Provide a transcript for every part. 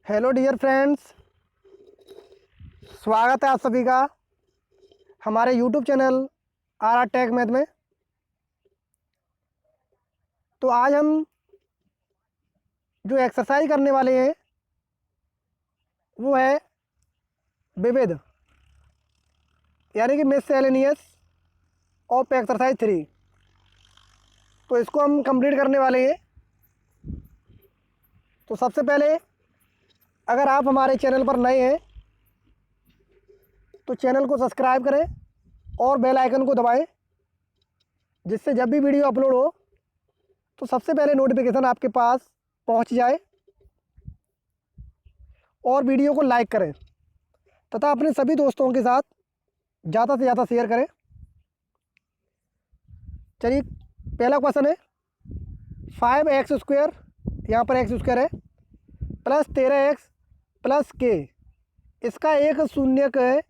Hello dear friends, स्वागत है आप सभी का हमारे YouTube channel R R tech math में। तो आज हम जो एक्सरसाइज करने वाले हैं वो है विविध, यानी कि मिससेलेनियस ऑफ एक्सरसाइज 3। तो इसको हम कंप्लीट करने वाले हैं। तो सबसे पहले अगर आप हमारे चैनल पर नए हैं तो चैनल को सब्सक्राइब करें और बेल आइकन को दबाएं, जिससे जब भी वीडियो अपलोड हो तो सबसे पहले नोटिफिकेशन आपके पास पहुंच जाए। और वीडियो को लाइक करें तथा अपने सभी दोस्तों के साथ ज़्यादा से ज़्यादा शेयर करें। चलिए, पहला क्वेश्चन है 5x², यहाँ पर x² है, प्लस 13x प्लस k, इसका एक शून्यक है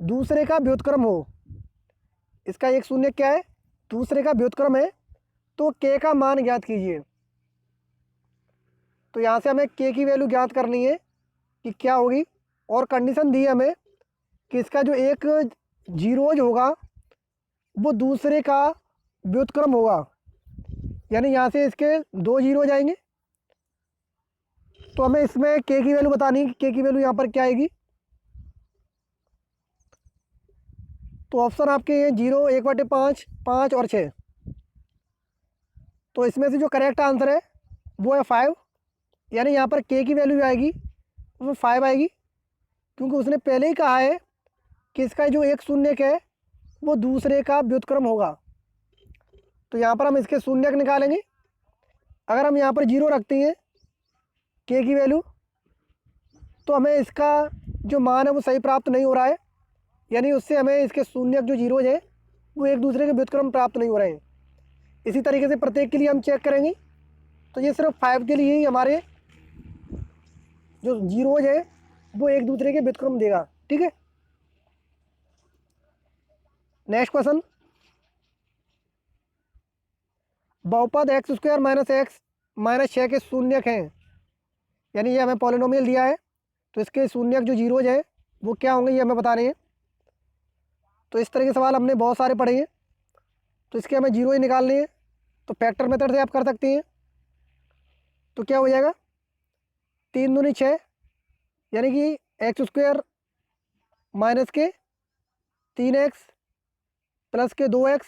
दूसरे का व्युत्क्रम हो। इसका एक शून्यक क्या है? दूसरे का व्युत्क्रम है। तो k का मान ज्ञात कीजिए। तो यहाँ से हमें k की वैल्यू ज्ञात करनी है कि क्या होगी, और कंडीशन दी है हमें कि इसका जो एक जीरोज होगा वो दूसरे का व्युत्क्रम होगा, यानी यहाँ से इसके दो जीरो जाएंगे। तो हमें इसमें k की वैल्यू बतानी है कि k की वैल्यू यहाँ पर क्या आएगी। तो ऑप्शन आपके हैं 0, 1/5, 5 और 6। तो इसमें से जो करेक्ट आंसर है वो है 5, यानी यहाँ पर k की वैल्यू आएगी वो 5 आएगी, क्योंकि उसने पहले ही कहा है कि इसका जो एक शून्यक है वो दूसरे का व्युत्क्रम होगा। तो यहाँ पर हम इसके शून्यक निकालेंगे। अगर हम यहाँ पर 0 रखते हैं k की वैल्यू, तो हमें इसका जो मान है वो सही प्राप्त नहीं हो रहा है, यानी उससे हमें इसके शून्यक जो जीरोज है वो एक दूसरे के व्युत्क्रम प्राप्त नहीं हो रहे हैं। इसी तरीके से प्रत्येक के लिए हम चेक करेंगे। तो ये सिर्फ 5 के लिए ही हमारे जो जीरोज है वो एक दूसरे के व्युत्क्रम देगा। ठीक है, नेक्स्ट क्वेश्चन, बहुपद x² माइनस x माइनस 6 के शून्यक हैं, यानी ये हमें पॉलिनोमियल दिया है। तो इसके शून्यक जो जीरोज है वो क्या होंगे ये हमें बता रहे हैं। तो इस तरह के सवाल हमने बहुत सारे पढ़े हैं। तो इसके हमें जीरो ही निकालने हैं। तो फैक्टर मेथड से आप कर सकते हैं। तो क्या हो जाएगा, 3 दूनी 6, यानी कि x² माइनस के 3x प्लस के 2x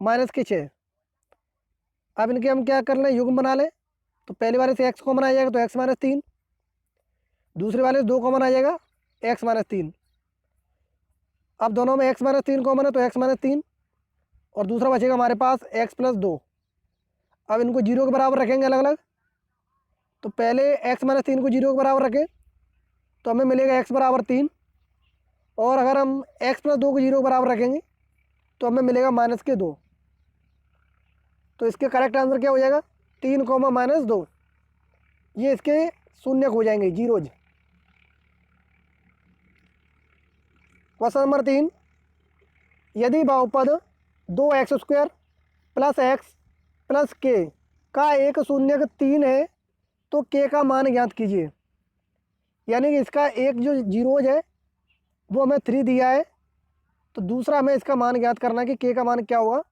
माइनस के 6। अब इनके हम क्या कर लें, युग्म बना लें। तो पहले वाले से x कॉमन आ जाएगा तो x माइनस 3, दूसरे वाले से 2 कॉमन आ जाएगा x माइनस 3। अब दोनों में x माइनस 3 कॉमन है तो x माइनस 3, और दूसरा बचेगा हमारे पास x प्लस 2। अब इनको जीरो के बराबर रखेंगे अलग अलग। तो पहले x माइनस 3 को जीरो के बराबर रखें तो हमें मिलेगा x बराबर 3, और अगर हम x प्लस 2 को जीरो के बराबर रखेंगे तो हमें मिलेगा माइनस के 2। तो इसके करेक्ट आंसर क्या हो जाएगा, 3 कॉमा माइनस 2। ये इसके शून्यक हो जाएंगे, जीरोज। क्वेश्चन नंबर 3, यदि बहुपद 2x² plus x plus k का एक शून्यक 3 है तो k का मान ज्ञात कीजिए। यानी कि इसका एक जो जीरोज है वो हमें 3 दिया है, तो दूसरा हमें इसका मान ज्ञात करना है कि k का मान क्या होगा।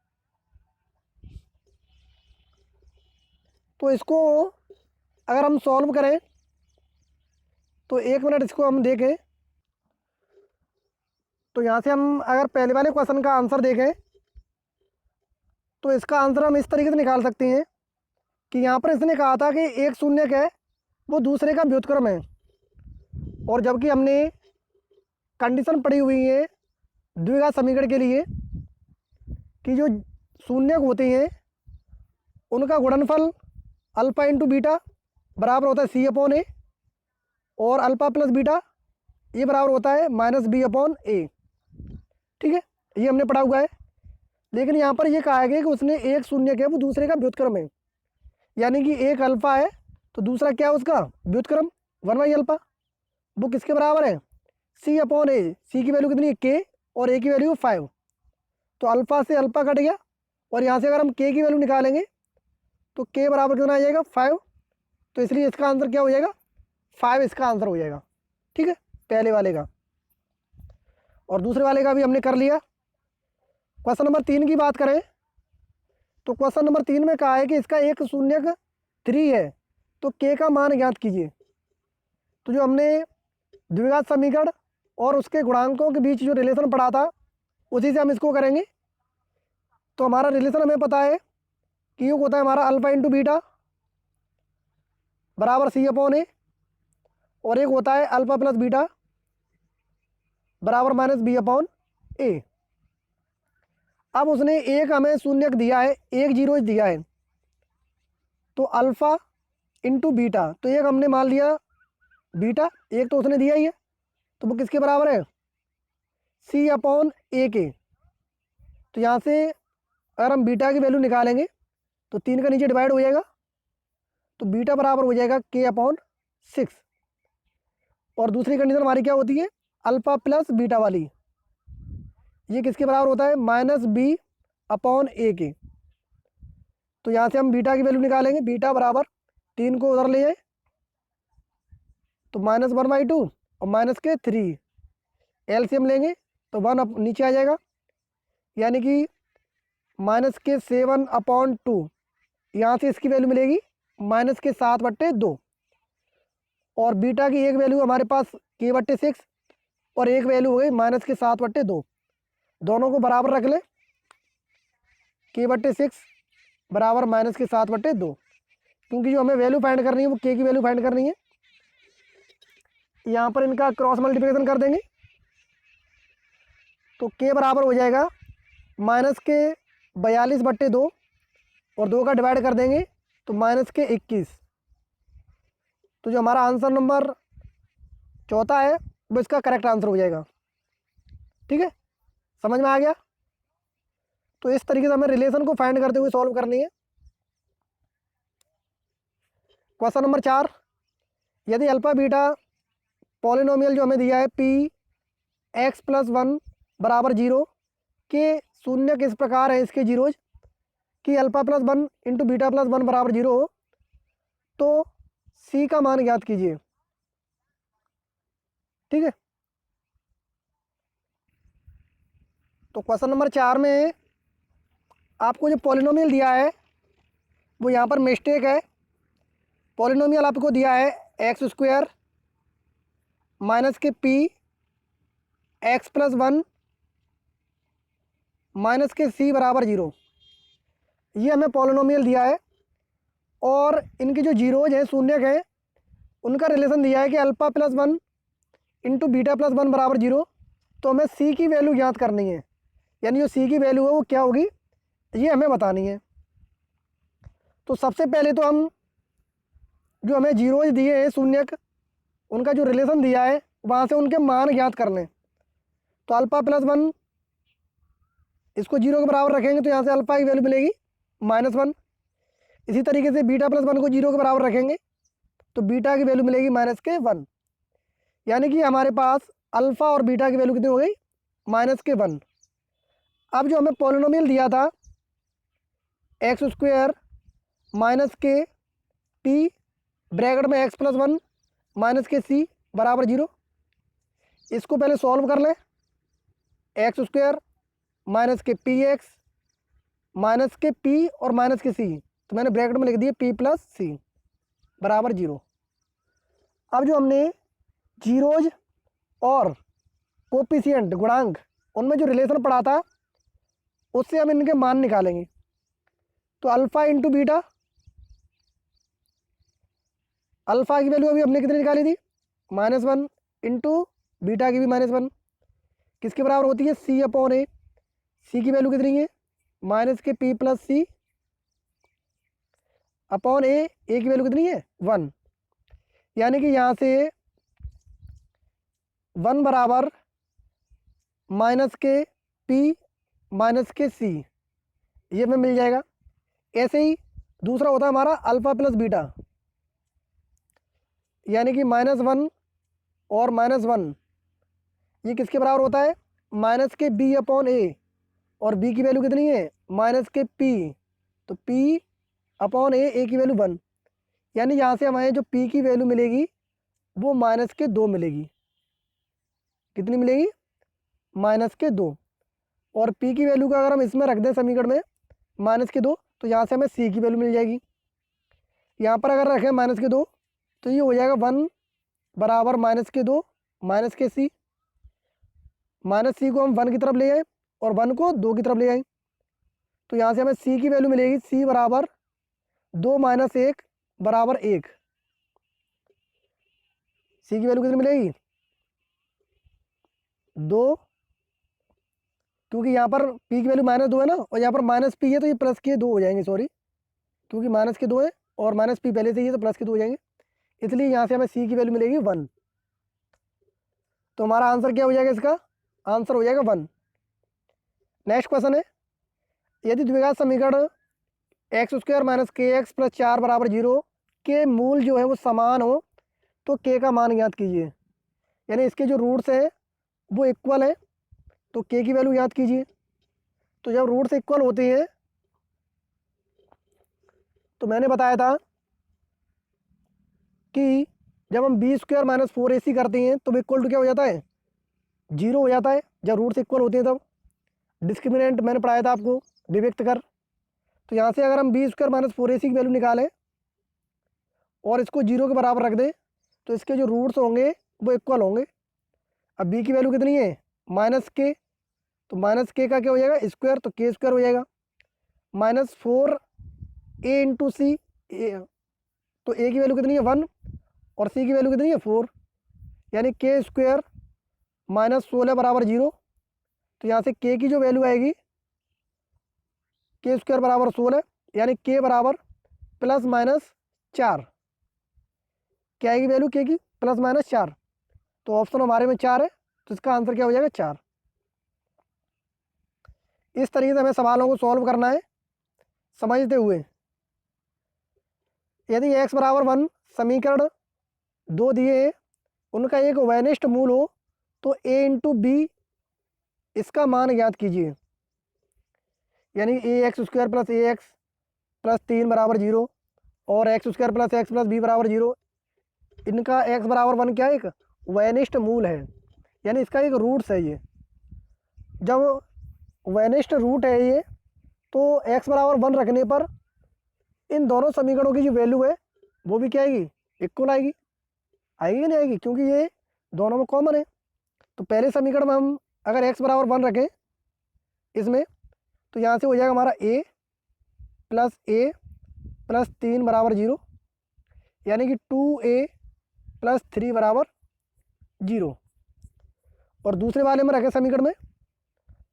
तो इसको अगर हम सॉल्व करें तो 1 मिनट इसको हम देखें। तो यहाँ से हम अगर पहले वाले क्वेश्चन का आंसर देखें तो इसका आंसर हम इस तरीके से निकाल सकते हैं कि यहाँ पर इसने कहा था कि एक शून्यक है वो दूसरे का व्युत्क्रम है, और जबकि हमने कंडीशन पड़ी हुई है द्विघात समीकरण के लिए कि जो शून्यक होते हैं उनका गुणनफल अल्फा इंटू बीटा बराबर होता है c/a, और अल्फा प्लस बीटा ये बराबर होता है माइनस b/a। ठीक है, ये हमने पढ़ा हुआ है। लेकिन यहाँ पर ये कहा गया कि उसने एक शून्यक है वो दूसरे का व्युत्क्रम है, यानी कि एक अल्फा है तो दूसरा क्या है उसका व्युत्क्रम 1/अल्फा। वो किसके बराबर है, c/a। c की वैल्यू कितनी है k, और a की वैल्यू 5। तो अल्फा से अल्फा कट गया, और यहाँ से अगर हम k की वैल्यू निकालेंगे तो k बराबर कितना आ जाएगा 5। तो इसलिए इसका आंसर क्या हो जाएगा 5 इसका आंसर हो जाएगा। ठीक है, पहले वाले का। और दूसरे वाले का भी हमने कर लिया। क्वेश्चन नंबर 3 की बात करें तो क्वेश्चन नंबर 3 में कहा है कि इसका एक शून्यक 3 है, तो के का मान ज्ञात कीजिए। तो जो हमने द्विघात समीकरण और उसके गुणांकों के बीच जो रिलेशन पढ़ा था उसी से हम इसको करेंगे। तो हमारा रिलेशन हमें पता है कि ये होता है हमारा अल्फा इंटू बीटा बराबर सी अपॉन ए, और एक होता है अल्फा प्लस बीटा बराबर माइनस बी अपॉन ए। अब उसने एक हमें शून्यक दिया है, एक जीरो दिया है, तो अल्फा इंटू बीटा, तो एक हमने मान लिया बीटा, एक तो उसने दिया ही है, तो वो किसके बराबर है, सी अपॉन ए के। तो यहाँ से अगर हम बीटा की वैल्यू निकालेंगे तो 3 का नीचे डिवाइड हो जाएगा, तो बीटा बराबर हो जाएगा के अपॉन 6। और दूसरी कंडीशन हमारी क्या होती है, अल्फा प्लस बीटा वाली, ये किसके बराबर होता है, माइनस बी अपॉन ए के। तो यहाँ से हम बीटा की वैल्यू निकालेंगे, बीटा बराबर 3 को उधर ले जाए तो -1/2 और माइनस के 3, एलसीएम लेंगे तो 1 नीचे आ जाएगा, यानी कि माइनस के 7/2। यहाँ से इसकी वैल्यू मिलेगी माइनस के 7/2। और बीटा की एक वैल्यू हमारे पास k/6 और एक वैल्यू हो गई माइनस के 7/2। दोनों को बराबर रख ले, k/6 बराबर माइनस के 7/2, क्योंकि जो हमें वैल्यू फाइंड करनी है वो k की वैल्यू फाइंड करनी है। यहाँ पर इनका क्रॉस मल्टीप्लिकेशन कर देंगे तो k बराबर हो जाएगा माइनस के 42/2 और 2 का डिवाइड कर देंगे तो माइनस के 21। तो जो हमारा आंसर नंबर चौथा है वो इसका करेक्ट आंसर हो जाएगा। ठीक है, समझ में आ गया। तो इस तरीके से हमें रिलेशन को फाइंड करते हुए सॉल्व करनी है। क्वेश्चन नंबर 4, यदि अल्फा बीटा पॉलिनोमियल जो हमें दिया है पी एक्स प्लस 1 बराबर 0 के शून्य किस प्रकार है इसके जीरोज कि alpha plus 1 into beta plus 1 बराबर 0 हो, तो सी का मान ज्ञात कीजिए। ठीक है, तो क्वेश्चन नंबर 4 में आपको जो पॉलिनोमियल दिया है वो यहाँ पर मिस्टेक है। पॉलिनोमियल आपको दिया है x² माइनस के पी एक्स प्लस 1 माइनस के सी बराबर 0, ये हमें पॉलिनोमियल दिया है। और इनके जो जीरोज हैं, शून्यक हैं, उनका रिलेशन दिया है कि alpha plus 1 into beta plus 1 बराबर 0। तो हमें सी की वैल्यू ज्ञात करनी है, यानी जो सी की वैल्यू है वो क्या होगी ये हमें बतानी है। तो सबसे पहले तो हम जो हमें जीरोज दिए हैं शून्यक, उनका जो रिलेशन दिया है वहाँ से उनके मान ज्ञात करने। तो अल्फा प्लस 1 इसको 0 के बराबर रखेंगे तो यहाँ से अल्फा की वैल्यू मिलेगी -1। इसी तरीके से बीटा प्लस 1 को 0 के बराबर रखेंगे तो बीटा की वैल्यू मिलेगी माइनस के 1, यानी कि हमारे पास अल्फ़ा और बीटा की वैल्यू कितनी हो गई, -1। अब जो हमें पॉलिनोमियल दिया था x² माइनस के p ब्रैकेट में x प्लस 1 माइनस के c बराबर 0, इसको पहले सॉल्व कर लें। x² माइनस के पी एक्स माइनस के p और माइनस के c, तो मैंने ब्रैकेट में लिख दिया p प्लस c बराबर 0। अब जो हमने जीरोज और कोपिशिएंट गुणांक उनमें जो रिलेशन पढ़ा था उससे हम इनके मान निकालेंगे। तो अल्फ़ा इंटू बीटा, अल्फ़ा की वैल्यू अभी हमने कितनी निकाली थी, -1 इंटू बीटा की भी -1, किसके बराबर होती है, सी अपॉन ए। सी की वैल्यू कितनी है, माइनस के पी प्लस सी अपॉन ए की वैल्यू कितनी है 1, यानी कि यहाँ से 1 बराबर माइनस के पी माइनस के सी, ये हमें मिल जाएगा। ऐसे ही दूसरा होता है हमारा अल्फ़ा प्लस बीटा, यानी कि -1 और -1, ये किसके बराबर होता है, माइनस के बी अपॉन ए, और बी की वैल्यू कितनी है, माइनस के पी, तो पी अपॉन ए की वैल्यू 1, यानी यहाँ से हमें जो पी की वैल्यू मिलेगी वो -2 मिलेगी। कितनी मिलेगी? -2। और पी की वैल्यू का अगर हम इसमें रख दें समीकरण में -2, तो यहाँ से हमें सी की वैल्यू मिल जाएगी। यहाँ पर अगर रखें -2, तो ये हो जाएगा 1 बराबर -2 माइनस के सी। -सी को हम 1 की तरफ ले जाएँ और 1 को 2 की तरफ ले जाएँ, तो यहाँ से हमें सी की वैल्यू मिलेगी सी बराबर 2 - 1 बराबर 1। सी की वैल्यू कितनी मिलेगी? 2, क्योंकि यहाँ पर पी की वैल्यू -2 है ना, और यहाँ पर माइनस पी है तो ये प्लस के 2 हो जाएंगे, सॉरी, क्योंकि -2 है और माइनस पी पहले से ही है तो प्लस के 2 हो जाएंगे, इसलिए यहाँ से हमें सी की वैल्यू मिलेगी 1। तो हमारा आंसर क्या हो जाएगा? इसका आंसर हो जाएगा 1। नेक्स्ट क्वेश्चन है, यदि द्विघात समीकरण x² - kx + 4 बराबर 0 के मूल जो है वो समान हो तो k का मान ज्ञात कीजिए। यानी इसके जो रूट्स हैं वो इक्वल है, तो k की वैल्यू याद कीजिए। तो जब रूट्स इक्वल होते हैं तो मैंने बताया था कि जब हम b² - 4ac करते हैं तो इक्वल टू क्या हो जाता है? 0 हो जाता है जब रूट्स इक्वल होते हैं तब। डिस्क्रिमिनेंट मैंने पढ़ाया था आपको, विभक्त कर। तो यहाँ से अगर हम b² - 4ac की वैल्यू निकालें और इसको 0 के बराबर रख दें तो इसके जो रूट्स होंगे वो इक्वल होंगे। अब b की वैल्यू कितनी है? -k, तो -k का क्या हो जाएगा? स्क्वायर, तो k² हो जाएगा। -4a इंटू सी, तो a की वैल्यू कितनी है? 1 और c की वैल्यू कितनी है? 4, यानी k² -16 बराबर 0। तो यहाँ से k की जो वैल्यू आएगी k² बराबर 16, यानी k बराबर ±4। क्या आएगी वैल्यू k की? ±4। तो ऑप्शन हमारे में 4 है, तो इसका आंसर क्या हो जाएगा? 4। इस तरीके से हमें सवालों को सॉल्व करना है समझते हुए। यदि x बराबर 1 समीकरण 2 दिए हैं, उनका एक वैनिष्ठ मूल हो तो a इंटू बी इसका मान ज्ञात कीजिए। यानी ax² + ax + 3 बराबर 0 और x² + x + b बराबर 0, इनका x बराबर 1 क्या है? एक वैनिष्ठ मूल है, यानी इसका एक रूट्स है ये। जब वैनिष्ठ रूट है ये, तो x बराबर 1 रखने पर इन दोनों समीकरणों की जो वैल्यू है वो भी क्या आएगी? इक्वल आएगी। आएगी कि नहीं आएगी? क्योंकि ये दोनों में कॉमन है। तो पहले समीकरण में हम अगर x बराबर 1 रखें इसमें, तो यहाँ से हो जाएगा हमारा a + 3 बराबर 0, यानी कि 2a + 3 बराबर 0। और दूसरे वाले में रखें समीकरण में,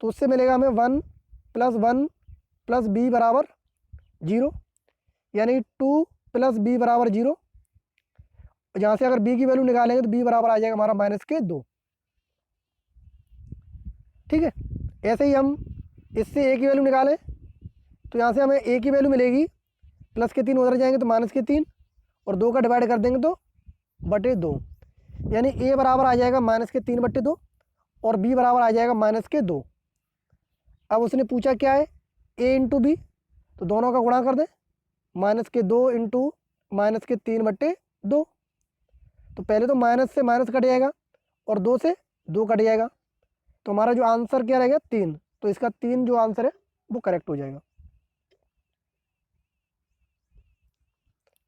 तो उससे मिलेगा हमें 1 + 1 + b बराबर 0, यानी 2 + b बराबर 0। यहाँ से अगर b की वैल्यू निकालेंगे तो b बराबर आ जाएगा हमारा -2। ठीक है, ऐसे ही हम इससे a की वैल्यू निकालें तो यहाँ से हमें a की वैल्यू मिलेगी +3 उधर जाएंगे तो -3, और 2 का डिवाइड कर देंगे तो /2, यानी a बराबर आ जाएगा -3/2 और b बराबर आ जाएगा -2। अब उसने पूछा क्या है? a इंटू बी, तो दोनों का गुणा कर दें, -2 इंटू -3/2। तो पहले तो माइनस से माइनस कट जाएगा और 2 से 2 कट जाएगा, तो हमारा जो आंसर क्या रहेगा? 3। तो इसका 3 जो आंसर है वो करेक्ट हो जाएगा।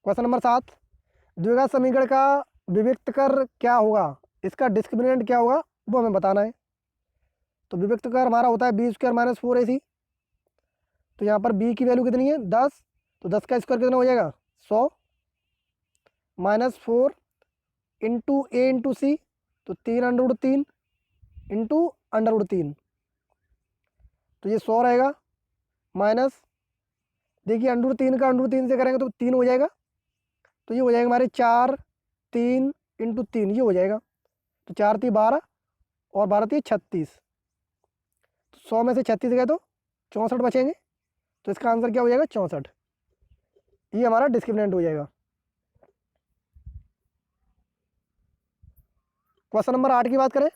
क्वेश्चन नंबर 7, द्विघात समीकरण का विभक्त कर क्या होगा? इसका डिस्क्रिमिनेंट क्या होगा वो हमें बताना है। तो विभक्त कर हमारा होता है b² - 4ac। तो यहाँ पर b की वैल्यू कितनी है? 10, तो 10 का स्क्वायर कितना हो जाएगा? 100 -4 इंटू a इंटू सी, तो 3√3 इंटू √3, तो ये 100 रहेगा। माइनस, देखिए √3 का √3 से करेंगे तो 3 हो जाएगा, तो ये हो जाएगा हमारे 4 3 इंटू 3, ये हो जाएगा। तो 4 3 12 और 12 3 36, तो 100 में से 36 गए तो 64 बचेंगे, तो इसका आंसर क्या हो जाएगा? 64। ये हमारा डिस्क्रिमिनेंट हो जाएगा। क्वेश्चन नंबर 8 की बात करें,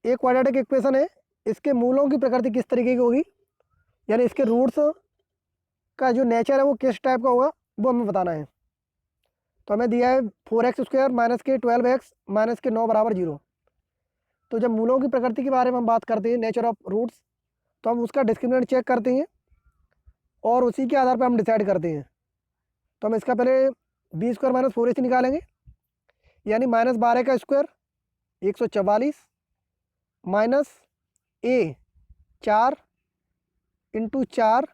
एक क्वाड्रेटिक इक्वेशन है, इसके मूलों की प्रकृति किस तरीके की होगी? यानी इसके रूट्स का जो नेचर है वो किस टाइप का होगा वो हमें बताना है। तो हमें दिया है 4x² माइनस के 12x माइनस के 9 बराबर 0। तो जब मूलों की प्रकृति के बारे में हम बात करते हैं, नेचर ऑफ रूट्स, तो हम उसका डिस्क्रिमिनेंट चेक करते हैं और उसी के आधार पर हम डिसाइड करते हैं। तो हम इसका पहले b² माइनस 4ac निकालेंगे, यानी -12 का स्क्वायर 144 माइनस a 4 इंटू 4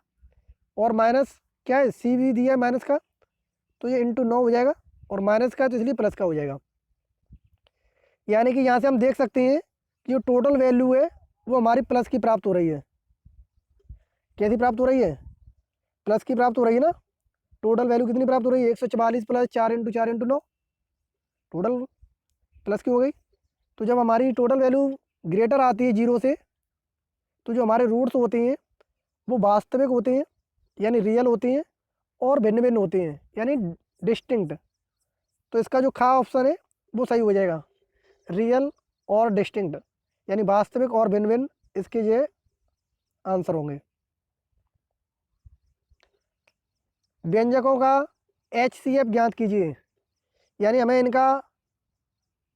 और माइनस क्या है, c भी दिया है माइनस का, तो ये इंटू 9 हो जाएगा, और माइनस का तो इसलिए प्लस का हो जाएगा। यानी कि यहाँ से हम देख सकते हैं कि जो टोटल वैल्यू है वो हमारी प्लस की प्राप्त हो रही है। कैसी प्राप्त हो रही है? प्लस की प्राप्त हो रही है ना। टोटल वैल्यू कितनी प्राप्त हो रही है? 144 plus 4 into 4 into 9, total plus की हो गई। तो जब हमारी टोटल वैल्यू ग्रेटर आती है 0 से, तो जो हमारे रूट्स होते हैं वो वास्तविक होते हैं, यानी रियल होते हैं, और भिन्न भिन्न होते हैं, यानी डिस्टिंक्ट। तो इसका जो खा ऑप्शन है वो सही हो जाएगा, रियल और डिस्टिंक्ट, यानी वास्तविक और भिन्न भिन्न, इसके ये आंसर होंगे। व्यंजकों का HCF ज्ञात कीजिए, यानी हमें इनका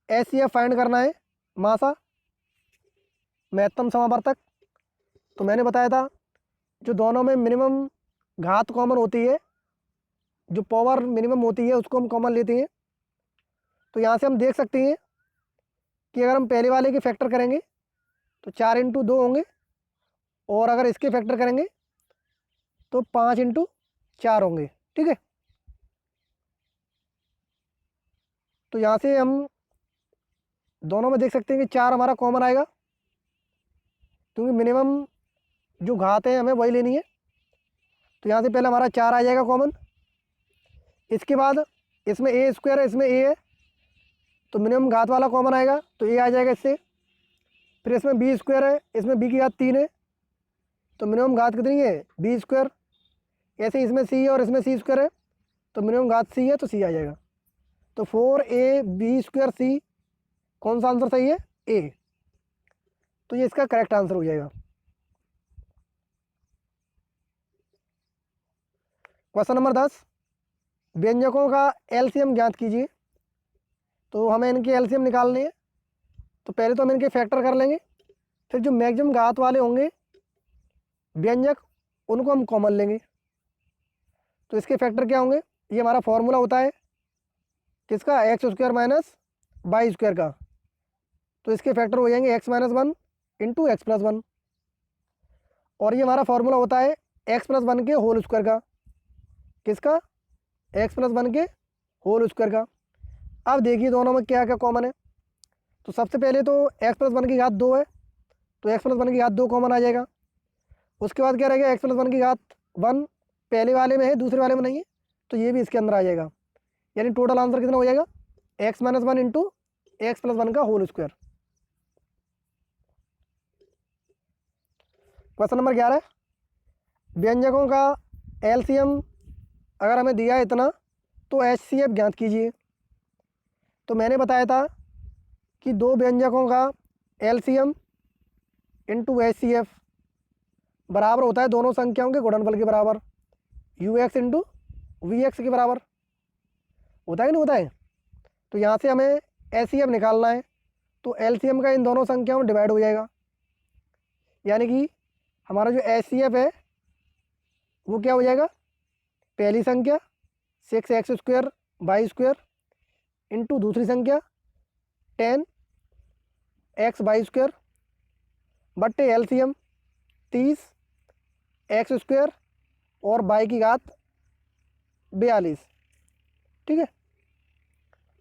HCF फाइंड करना है, मासा महत्तम समावर्तक। तो मैंने बताया था जो दोनों में मिनिमम घात कॉमन होती है, जो पावर मिनिमम होती है उसको हम कॉमन लेते हैं। तो यहाँ से हम देख सकते हैं कि अगर हम पहले वाले के फैक्टर करेंगे तो 4 इंटू 2 होंगे, और अगर इसके फैक्टर करेंगे तो 5 इंटू 4 होंगे। ठीक है, तो यहाँ से हम दोनों में देख सकते हैं कि 4 हमारा कॉमन आएगा, क्योंकि मिनिमम जो घात है हमें वही लेनी है। तो यहाँ से पहले हमारा 4 आ जाएगा कॉमन। इसके बाद इसमें a² है, इसमें a है, तो मिनिमम घात वाला कॉमन आएगा, तो a आ जाएगा इससे। फिर इसमें b² है, इसमें b की घात 3 है, तो मिनिमम घात कितनी है? b²। ऐसे इसमें c है और इसमें c² है, तो मिनिमम घात c है, तो c आ जाएगा। तो 4ab² c, कौन सा आंसर सही है? a। तो ये इसका करेक्ट आंसर हो जाएगा। क्वेश्चन नंबर 10, व्यंजकों का LCM ज्ञात कीजिए। तो हमें इनके LCM निकालने हैं, तो पहले तो हम इनके फैक्टर कर लेंगे, फिर जो मैक्सिमम घात वाले होंगे व्यंजक उनको हम कॉमन लेंगे। तो इसके फैक्टर क्या होंगे? ये हमारा फॉर्मूला होता है किसका? x² माइनस y² का। तो इसके फैक्टर हो जाएंगे x minus 1 into x plus 1, और ये हमारा फॉर्मूला होता है x प्लस 1 के होल स्क्वायर का। किसका? x प्लस 1 के होल स्क्वायर का। अब देखिए दोनों में क्या क्या कॉमन है। तो सबसे पहले तो x प्लस 1 की घात 2 है, तो x प्लस 1 की घात 2 कॉमन आ जाएगा। उसके बाद क्या रहेगा? x प्लस 1 की घात 1 पहले वाले में है, दूसरे वाले में नहीं है, तो ये भी इसके अंदर आ जाएगा। यानी टोटल आंसर कितना हो जाएगा? x minus 1 into x plus 1 का होल स्क्वायर। क्वेश्चन नंबर 11, व्यंजकों का LCM अगर हमें दिया है इतना, तो HCF ज्ञात कीजिए। तो मैंने बताया था कि दो व्यंजकों का LCM इंटू HCF बराबर होता है दोनों संख्याओं के गुणनफल के बराबर, UX इंटू VX के बराबर होता है कि नहीं होता है। तो यहाँ से हमें HCF निकालना है, तो LCM का इन दोनों संख्याओं में डिवाइड हो जाएगा, यानी कि हमारा जो HCF है वो क्या हो जाएगा? पहली संख्या 6x² y² इंटू दूसरी संख्या 10x y² बट्टे LCM 30x² और y की घात 42। ठीक है,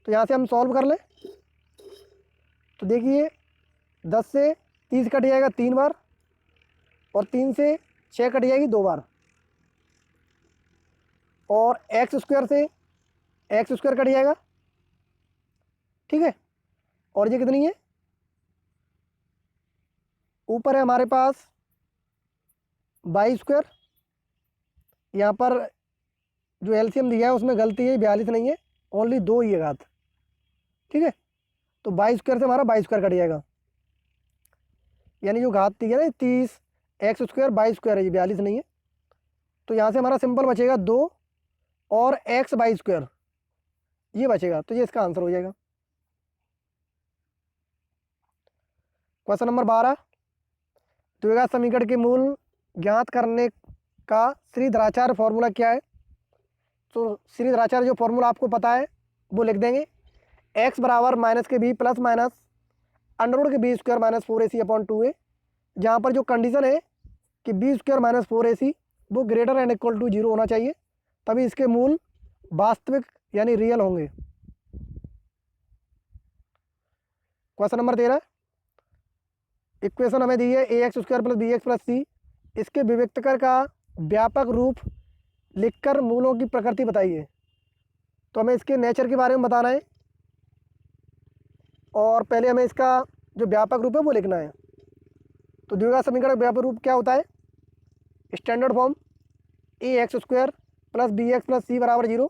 तो यहाँ से हम सॉल्व कर लें। तो देखिए 10 से 30 कट जाएगा 3 बार, और 3 से 6 कट जाएगी 2 बार, और x² से x² कट जाएगा। ठीक है, और ये कितनी है? ऊपर है हमारे पास y²। यहाँ पर जो LCM दिया है उसमें गलती है, 42 नहीं है, ओनली 2 ही है घात। ठीक है, तो y² से हमारा y² कट जाएगा, यानी जो घात थी है ना 30x² y² है, ये 42 नहीं है। तो यहाँ से हमारा सिंपल बचेगा 2 और x y²। ये बचेगा, तो ये इसका आंसर हो जाएगा। क्वेश्चन नंबर 12, द्विघात समीकरण के मूल ज्ञात करने का श्रीधराचार्य फॉर्मूला क्या है? तो श्रीधराचार्य जो फॉर्मूला आपको पता है वो लिख देंगे, x बराबर माइनस के बी प्लस माइनस अंडर के b square minus 4ac upon 2a, जहाँ पर जो कंडीशन है कि बी स्क्वायर माइनस 4ac वो ग्रेटर एंड इक्वल टू 0 होना चाहिए, तभी इसके मूल वास्तविक यानी रियल होंगे। क्वेश्चन नंबर 13, इक्वेशन हमें दी है A X square plus B X plus C, इसके विविक्तकर का व्यापक रूप लिखकर मूलों की प्रकृति बताइए। तो हमें इसके नेचर के बारे में बताना है और पहले हमें इसका जो व्यापक रूप है वो लिखना है। तो द्विघात समीकरण का व्यापक रूप क्या होता है? Standard form A X square plus B X plus C बराबर 0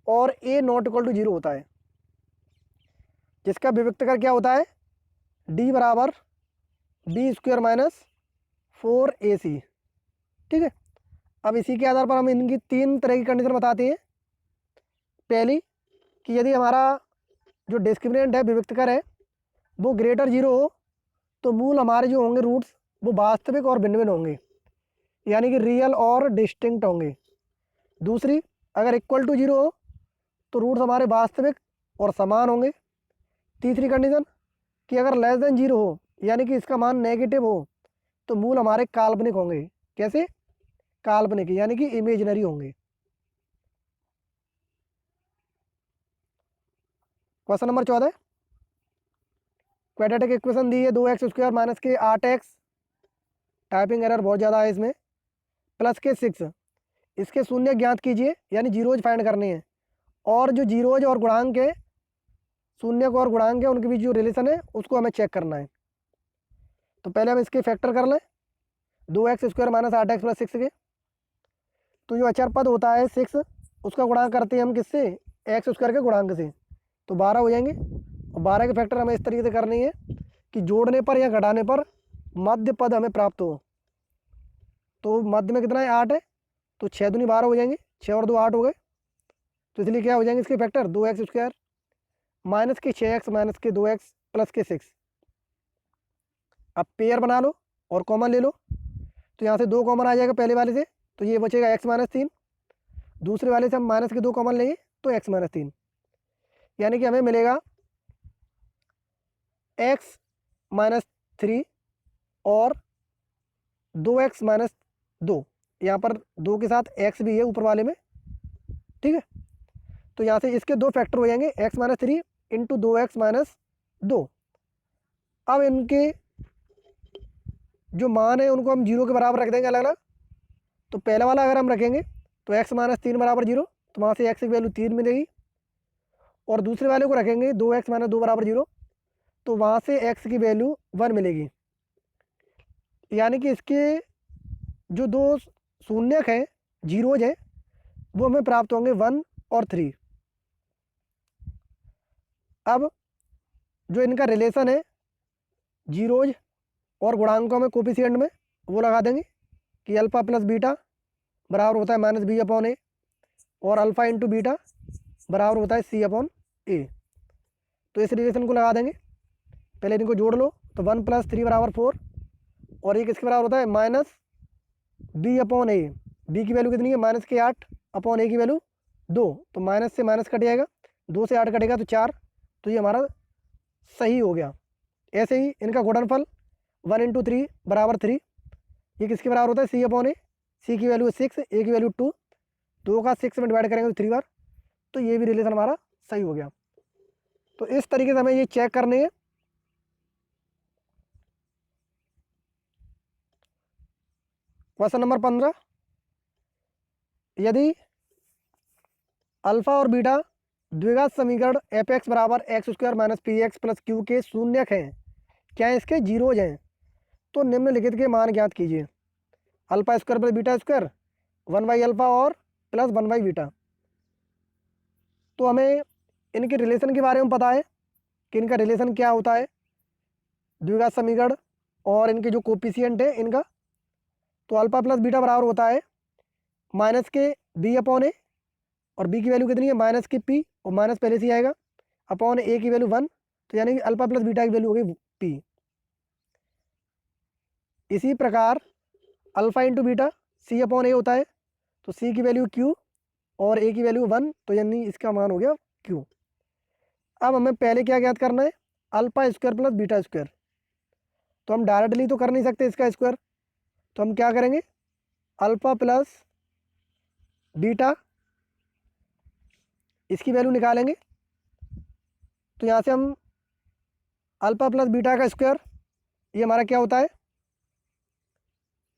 और ए नॉट इक्वल टू 0 होता है, जिसका विविक्तकर क्या होता है? डी बराबर बी स्क्वायर माइनस 4ac। ठीक है, अब इसी के आधार पर हम इनकी 3 तरह की कंडीशन बताते हैं। पहली कि यदि हमारा जो डिस्क्रिमिनेंट है विविक्तकर है वो ग्रेटर 0 हो तो मूल हमारे जो होंगे रूट्स वो वास्तविक और भिन्न भिन्न होंगे, यानी कि रियल और डिस्टिंक्ट होंगे। दूसरी, अगर इक्वल टू 0 हो तो रूट्स हमारे वास्तविक और समान होंगे। तीसरी कंडीशन कि अगर लेस देन 0 हो यानी कि इसका मान नेगेटिव हो तो मूल हमारे काल्पनिक होंगे। कैसे? काल्पनिक यानी कि इमेजिनरी होंगे। क्वेश्चन नंबर 14, क्वाड्रेटिक इक्वेशन दी है 2x स्क्वायर माइनस के 8x, टाइपिंग एरर बहुत ज़्यादा है इसमें, प्लस के 6, इसके शून्य ज्ञात कीजिए, यानी जीरोज फाइंड करने हैं, और जो जीरोज और गुणांक है, शून्य को और गुणांक है उनके बीच जो रिलेशन है उसको हमें चेक करना है। तो पहले हम इसके फैक्टर कर लें 2x square minus 8x plus 6 के। तो जो अचर पद होता है 6 उसका गुणांक करते हैं हम किससे? एक्स स्क्वायर के गुणांक से, तो 12 हो जाएंगे। और 12 के फैक्टर हमें इस तरीके से करनी है कि जोड़ने पर या घटाने पर मध्य पद हमें प्राप्त हो। तो मध्य में कितना है? 8 है, तो 6 दूनी 12 हो जाएंगे, 6 और 2 8 हो गए। तो इसलिए क्या हो जाएंगे इसके फैक्टर? 2x स्क्वायर माइनस के 6x माइनस के 2x प्लस के 6। अब पेयर बना लो और कॉमन ले लो, तो यहाँ से 2 कॉमन आ जाएगा पहले वाले से, तो ये बचेगा x माइनस 3। दूसरे वाले से हम माइनस के 2 कॉमन लेंगे तो x माइनस 3, यानी कि हमें मिलेगा x माइनस 3 और 2x माइनस 2। यहाँ पर 2 के साथ x भी है ऊपर वाले में। ठीक है, तो यहाँ से इसके 2 फैक्टर हो जाएंगे, x minus 3 into 2x minus 2। अब इनके जो मान है उनको हम 0 के बराबर रख देंगे अलग अलग। तो पहला वाला अगर हम रखेंगे तो x माइनस 3 बराबर 0, तो वहाँ से x की वैल्यू 3 मिलेगी। और दूसरे वाले को रखेंगे 2x माइनस 2 बराबर 0, तो वहाँ से x की वैल्यू 1 मिलेगी। यानी कि इसके जो 2 शून्यक हैं, जीरोज हैं, वो हमें प्राप्त होंगे 1 और 3। अब जो इनका रिलेशन है जीरोज और गुणांकों में कोफिशिएंट में, वो लगा देंगे कि अल्फ़ा प्लस बीटा बराबर होता है माइनस बी अपॉन ए, और अल्फ़ा इंटू बीटा बराबर होता है सी अपॉन ए। तो इस रिलेशन को लगा देंगे, पहले इनको जोड़ लो, तो 1 प्लस 3 बराबर 4, और ये किसके बराबर होता है? माइनस बी अपॉन ए। बी की वैल्यू कितनी है? माइनस के 8 अपॉन ए की वैल्यू 2, तो माइनस से माइनस कट जाएगा, 2 से 8 कटेगा तो 4, तो ये हमारा सही हो गया। ऐसे ही इनका गुणनफल 1 इंटू 3 बराबर 3, ये किसके बराबर होता है? सी अपॉन ए। सी की वैल्यू 6, ए की वैल्यू 2, 2 का 6 में डिवाइड करेंगे तो 3 बार, तो ये भी रिलेशन हमारा सही हो गया। तो इस तरीके से हमें ये चेक करने है। क्वेश्चन नंबर 15, यदि अल्फा और बीटा द्विघात समीकरण एफ एक्स बराबर x square minus P x plus Q के शून्यक हैं, क्या इसके जीरोज हैं? तो निम्नलिखित के मान ज्ञात कीजिए। Alpha square plus beta square 1 by alpha और प्लस 1 बाई बीटा। तो हमें इनके रिलेशन के बारे में पता है कि इनका रिलेशन क्या होता है द्विघात समीकरण और इनके जो कोफिशिएंट है इनका। तो अल्फा प्लस बीटा बराबर होता है माइनस के बी अपॉन ए, और बी की वैल्यू कितनी है? माइनस के पी और माइनस पहले से ही आएगा अपॉन ए की वैल्यू 1, तो यानी कि अल्फा प्लस बीटा की वैल्यू हो गई पी। इसी प्रकार अल्फा इंटू बीटा सी अपॉन ए होता है, तो सी की वैल्यू क्यू और ए की वैल्यू 1, तो यानी इसका मान हो गया क्यू। अब हमें पहले क्या ज्ञात करना है, alpha square plus beta square. तो हम डायरेक्टली तो कर नहीं सकते इसका स्क्वायर, तो हम क्या करेंगे, अल्फा प्लस बीटा इसकी वैल्यू निकालेंगे। तो यहाँ से हम अल्फा प्लस बीटा का स्क्वायर, ये हमारा क्या होता है,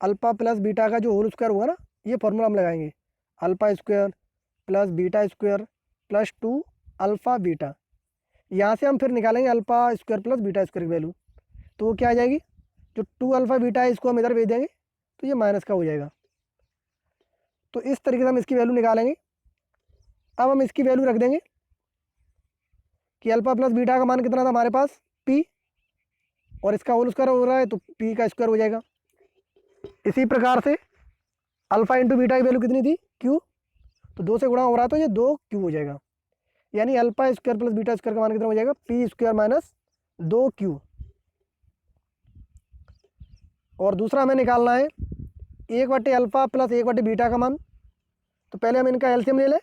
अल्फा प्लस बीटा का जो होल स्क्वायर हुआ ना, ये फॉर्मूला हम लगाएंगे, alpha square plus beta square plus 2 alpha beta. यहाँ से हम फिर निकालेंगे alpha square plus beta square की वैल्यू, तो वो क्या आ जाएगी, जो 2 अल्फा बीटा है इसको हम इधर भेज देंगे, तो ये माइनस का हो जाएगा। तो इस तरीके से हम इसकी वैल्यू निकालेंगे। अब हम इसकी वैल्यू रख देंगे कि अल्फा प्लस बीटा का मान कितना था हमारे पास, पी, और इसका होल स्क्वायर हो रहा है तो पी का स्क्वायर हो जाएगा। इसी प्रकार से अल्फा इंटू बीटा की वैल्यू कितनी थी, क्यू, तो 2 से गुणा हो रहा है तो ये 2 क्यू हो जाएगा। यानी alpha square plus beta square का मान कितना हो जाएगा, पी स्क्वायर माइनस 2 क्यू। और दूसरा हमें निकालना है 1/, अल्फा प्लस 1/, बीटा का मान। तो पहले हम इनका एलसीएम ले लें,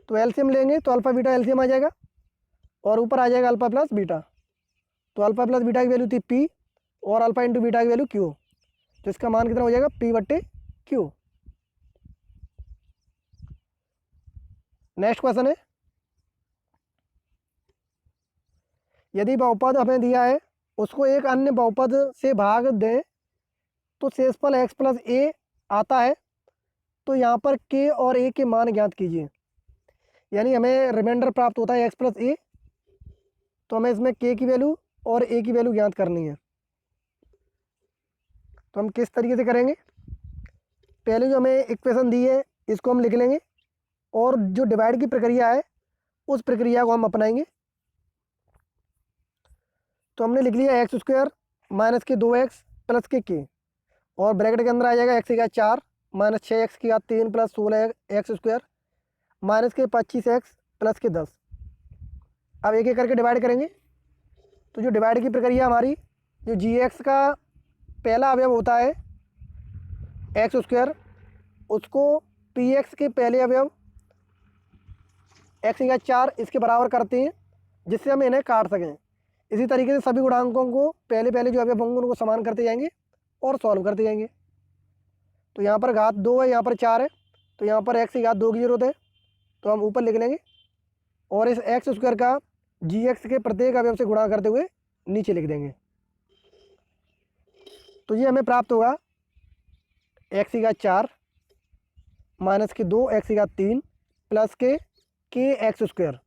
तो एलसीएम लेंगे तो अल्फा बीटा एलसीएम आ जाएगा और ऊपर आ जाएगा अल्फा प्लस बीटा। तो अल्फा प्लस बीटा की वैल्यू थी पी और अल्फा इंटू बीटा की वैल्यू क्यू, तो इसका मान कितना हो जाएगा, P/Q। नेक्स्ट क्वेश्चन है, यदि बहुपद हमें दिया है उसको एक अन्य बहुपद से भाग दें तो शेषफल x प्लस ए आता है, तो यहाँ पर k और a के मान ज्ञात कीजिए। यानी हमें रिमाइंडर प्राप्त होता है x प्लस ए, तो हमें इसमें k की वैल्यू और a की वैल्यू ज्ञात करनी है। तो हम किस तरीके से करेंगे, पहले जो हमें इक्वेशन दी है इसको हम लिख लेंगे और जो डिवाइड की प्रक्रिया है उस प्रक्रिया को हम अपनाएंगे। तो हमने लिख लिया एक्स स्क्वायर माइनस के 2x प्लस के और ब्रैकेट के अंदर आ जाएगा x की घात 4 माइनस 6x की घात 3 प्लस 16x स्क्वायर माइनस के 25x प्लस के 10। अब एक एक करके डिवाइड करेंगे। तो जो डिवाइड की प्रक्रिया हमारी, जो gx का पहला अवयव होता है एक्स स्क्वायर, उसको px के पहले अवयव x की घात 4 इसके बराबर करते हैं, जिससे हम इन्हें काट सकें। इसी तरीके से सभी गुणांकों को पहले पहले जो अवयव होंगे उनको समान करते जाएंगे और सॉल्व करते जाएंगे। तो यहाँ पर घात 2 है, यहाँ पर 4 है, तो यहाँ पर x की घात 2 की जरूरत है, तो हम ऊपर लिख लेंगे और इस एक्स स्क्वायर का gx के प्रत्येक अवयव से गुणा करते हुए नीचे लिख देंगे। तो ये हमें प्राप्त होगा x की घात 4 माइनस के 2 x की घात 3 प्लस के एक्स स्क्वायर।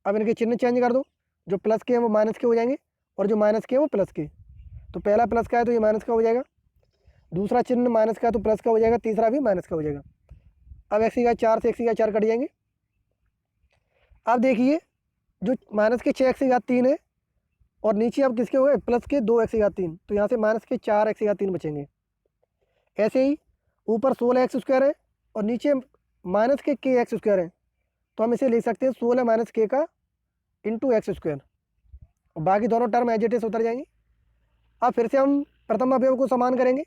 अब इनके चिन्ह चेंज कर दो, जो प्लस के हैं वो माइनस के हो जाएंगे और जो माइनस के हैं वो प्लस के। तो पहला प्लस का है तो ये माइनस का हो जाएगा, दूसरा चिन्ह माइनस का है तो प्लस का हो जाएगा, तीसरा भी माइनस का हो जाएगा। अब x की घात 4 से x की घात 4 कट जाएंगे। अब देखिए जो माइनस के 6x की घात 3 है और नीचे अब किसके हो गए, प्लस के 2x की घात 3, तो यहाँ से माइनस के 4x की घात 3 बचेंगे। ऐसे ही ऊपर 16x स्क्वायर है और नीचे माइनस के एक्स स्क्वायर है, तो हम इसे लिख सकते हैं 16 माइनस के का इंटू एक्स स्क्वायर, और बाकी दोनों टर्म एज इट इज उतर जाएंगी। अब फिर से हम प्रथम अवयव को समान करेंगे।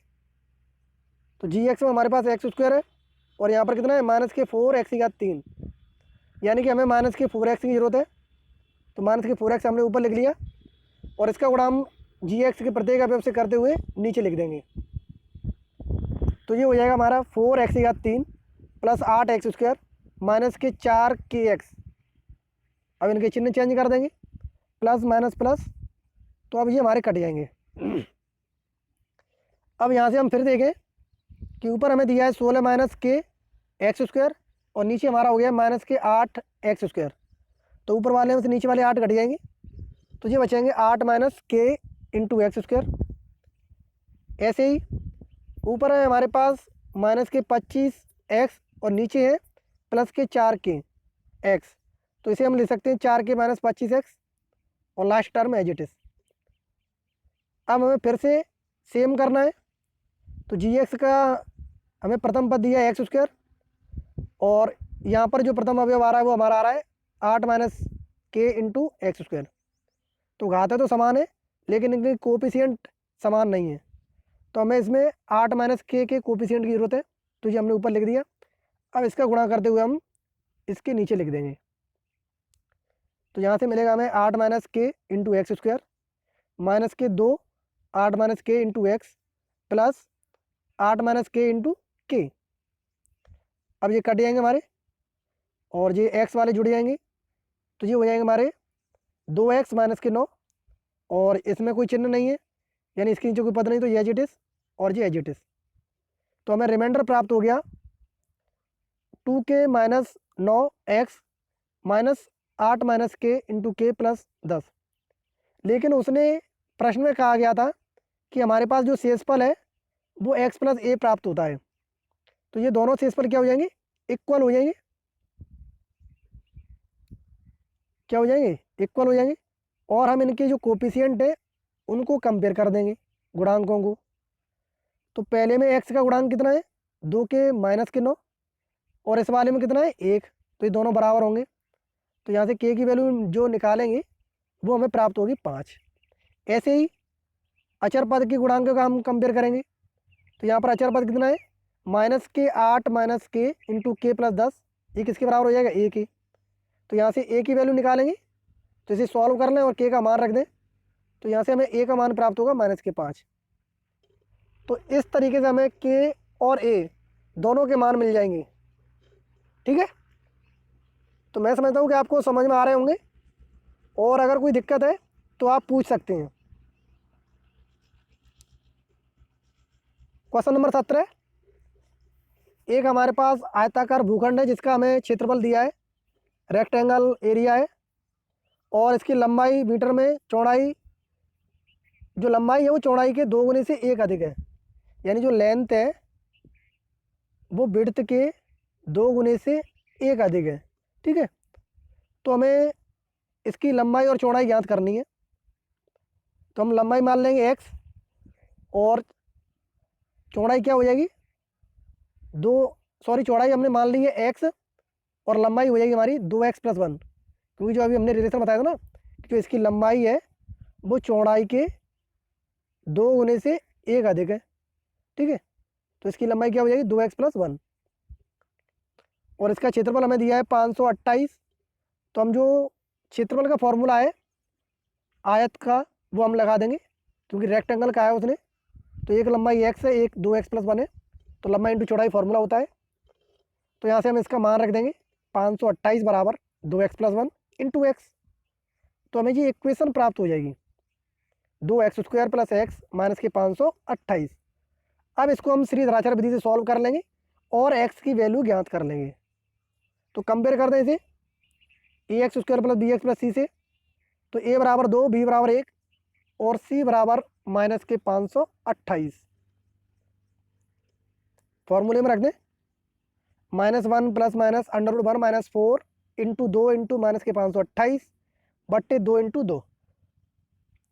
तो gx में हमारे पास एक्स स्क्वायर है और यहाँ पर कितना है, माइनस के 4x की घात 3, यानी कि हमें माइनस के 4x की ज़रूरत है, तो माइनस के 4x हमने ऊपर लिख लिया और इसका गुणा हम gx के प्रत्येक अवयव से करते हुए नीचे लिख देंगे। तो ये हो जाएगा हमारा 4x की घात 3 प्लस 8x स्क्वायर माइनस के 4kx। अब इनके चिन्ह चेंज कर देंगे, प्लस माइनस प्लस, तो अब ये हमारे कट जाएंगे। अब यहाँ से हम फिर देखें कि ऊपर हमें दिया है 16 माइनस के एक्स स्क्वायर और नीचे हमारा हो गया माइनस के 8x स्क्वायर, तो ऊपर वाले में से नीचे वाले 8 कट जाएंगे, तो ये बचेंगे 8 माइनस के इंटू एक्स स्क्वायर। ऐसे ही ऊपर है हमारे पास माइनस के 25x और नीचे है प्लस के 4kx, तो इसे हम लिख सकते हैं 4k माइनस 25x और last term as it is. अब हमें फिर से सेम करना है। तो gx का हमें प्रथम पद दिया है एक्स स्क्वायर और यहाँ पर जो प्रथम अवयव आ रहा है वो हमारा आ रहा है 8 माइनस के इंटू एक्स स्क्वायर। तो घातें तो समान है लेकिन इनके कोफिशिएंट समान नहीं है, तो हमें इसमें 8 माइनस के कोफिशिएंट की ज़रूरत है, तो ये हमने ऊपर लिख दिया। अब इसका गुणा करते हुए हम इसके नीचे लिख देंगे। तो यहाँ से मिलेगा हमें 8 माइनस के इंटू एक्स स्क्वायर माइनस के 2 8 माइनस के इंटू एक्स प्लस 8 माइनस के इंटू के। अब ये कट जाएंगे हमारे और ये एक्स वाले जुड़ जाएंगे, तो ये हो जाएंगे हमारे 2x माइनस के 9 और इसमें कोई चिन्ह नहीं है यानी इसके नीचे कोई पद नहीं, तो ये एज इट इज़ और ये एज इट इज़। तो हमें रिमाइंडर प्राप्त हो गया 2k minus 9x minus 8 minus के इंटू के प्लस 10। लेकिन उसने प्रश्न में कहा गया था कि हमारे पास जो शेषफल है वो x प्लस ए प्राप्त होता है, तो ये दोनों शेषफल क्या हो जाएंगे, इक्वल हो जाएंगे। क्या हो जाएंगे, इक्वल हो जाएंगे। और हम इनके जो कोफिशिएंट है उनको कंपेयर कर देंगे गुणांकों को। तो पहले में x का गुणांक कितना है 2 के माइनस के 9 और इस वाले में कितना है 1, तो ये दोनों बराबर होंगे। तो यहाँ से k की वैल्यू जो निकालेंगे वो हमें प्राप्त होगी 5। ऐसे ही अचर पद के गुणांक का हम कंपेयर करेंगे। तो यहाँ पर अचर पद कितना है माइनस के 8 माइनस के इंटू के प्लस 10, ये किसके बराबर हो जाएगा a के। तो यहाँ से a की वैल्यू निकालेंगे, तो इसे सॉल्व कर लें और k का मान रख दें, तो यहाँ से हमें a का मान प्राप्त होगा माइनस के 5। तो इस तरीके से हमें k और a दोनों के मान मिल जाएंगे। ठीक है, तो मैं समझता हूँ कि आपको समझ में आ रहे होंगे, और अगर कोई दिक्कत है तो आप पूछ सकते हैं। क्वेश्चन नंबर 17, एक हमारे पास आयताकार भूखंड है जिसका हमें क्षेत्रफल दिया है, रेक्टेंगल एरिया है, और इसकी लंबाई मीटर में, चौड़ाई जो लंबाई है वो चौड़ाई के 2 गुने से 1 अधिक है, यानी जो लेंथ है वो विड्थ के 2 गुने से 1 अधिक है। ठीक है, तो हमें इसकी लंबाई और चौड़ाई ज्ञात करनी है। तो हम लंबाई मान लेंगे x और चौड़ाई क्या हो जाएगी चौड़ाई हमने मान ली है x और लंबाई हो जाएगी हमारी 2x प्लस 1, क्योंकि जो अभी हमने रिलेशन बताया था ना कि जो इसकी लंबाई है वो चौड़ाई के 2 गुने से 1 अधिक है। ठीक है, तो इसकी लंबाई क्या हो जाएगी 2x प्लस 1, और इसका क्षेत्रफल हमें दिया है 528। तो हम जो क्षेत्रफल का फॉर्मूला है आयत का वो हम लगा देंगे, क्योंकि रेक्टेंगल का है उसने, तो एक लंबाई x है, एक 2x प्लस 1 है, तो लंबाई इंटू चौड़ाई फॉर्मूला होता है। तो यहाँ से हम इसका मान रख देंगे 528 बराबर 2x प्लस 1 इंटू एक्स। तो हमें ये इक्वेशन प्राप्त हो जाएगी 2x square plus x minus के 528। अब इसको हम श्रीधराचार्य विधि से सॉल्व कर लेंगे और x की वैल्यू ज्ञात कर लेंगे। तो कंपेयर कर दें इसे ax square plus bx plus c से, तो a बराबर 2, b बराबर 1 और c बराबर माइनस के 528। फॉर्मूले में रख दें -1 plus minus √1 minus 4 into 2 into minus के 528 बट्टे 2 इंटू 2।